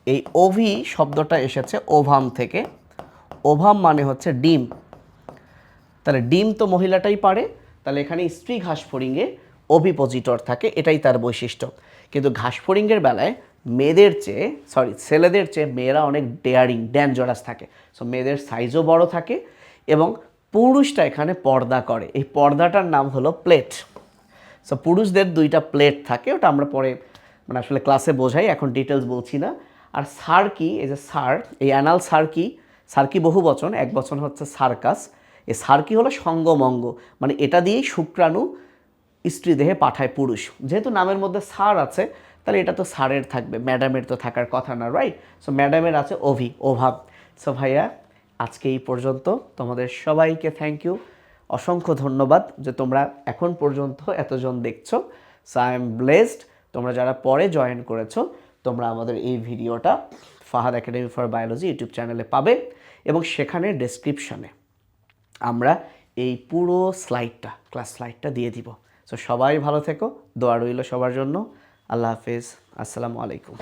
এই ওভি শব্দটা এসেছে ওভাম থেকে। ওভাম মানে হচ্ছে ডিম। তাহলে ডিম তো মহিলাটাই পারে, তাহলে এখানে স্ত্রী ঘাসফড়িংয়ে ওভিপোজিটর থাকে, এটাই তার বৈশিষ্ট্য। কিন্তু ঘাসফড়িংয়ের বেলায় ছেলেদের চেয়ে মেয়েরা অনেক ডেঞ্জারাস থাকে। সো মেয়েদের সাইজও বড় থাকে এবং পুরুষটা এখানে পর্দা করে, এই পর্দাটার নাম হলো প্লেট। সো পুরুষদের 2টা প্লেট থাকে, ওটা আমরা পরে মানে আসলে ক্লাসে বোঝাই, এখন ডিটেলস বলছি না। আর সার্কি, এই যে এই অ্যানাল সার্কি বহু বচন, এক বচন হচ্ছে সার্কাস। এই সার্কি হলো সঙ্গমঙ্গ, মানে এটা দিয়েই শুক্রাণু স্ত্রী দেহে পাঠায় পুরুষ। যেহেতু নামের মধ্যে সার আছে, তাহলে এটা তো সারের থাকবে, ম্যাডামের তো থাকার কথা না, রাইট? সো ম্যাডামের আছে ওভাব। সো ভাইয়া আজকে এই পর্যন্ত, তোমাদের সবাইকে থ্যাংক ইউ, অসংখ্য ধন্যবাদ যে তোমরা এখন পর্যন্ত এতজন দেখছো। So I am blessed. তোমরা যারা পরে জয়েন করেছো, তোমরা আমাদের এই ভিডিওটা Fahad academy for biology YouTube চ্যানেলে পাবে এবং সেখানে ডেসক্রিপশনে আমরা এই পুরো ক্লাস স্লাইডটা দিয়ে দিব। সো সবাই ভালো থেকো, দোয়া রইল সবার জন্য। আল্লাহ হাফেজ, আসসালামু আলাইকুম।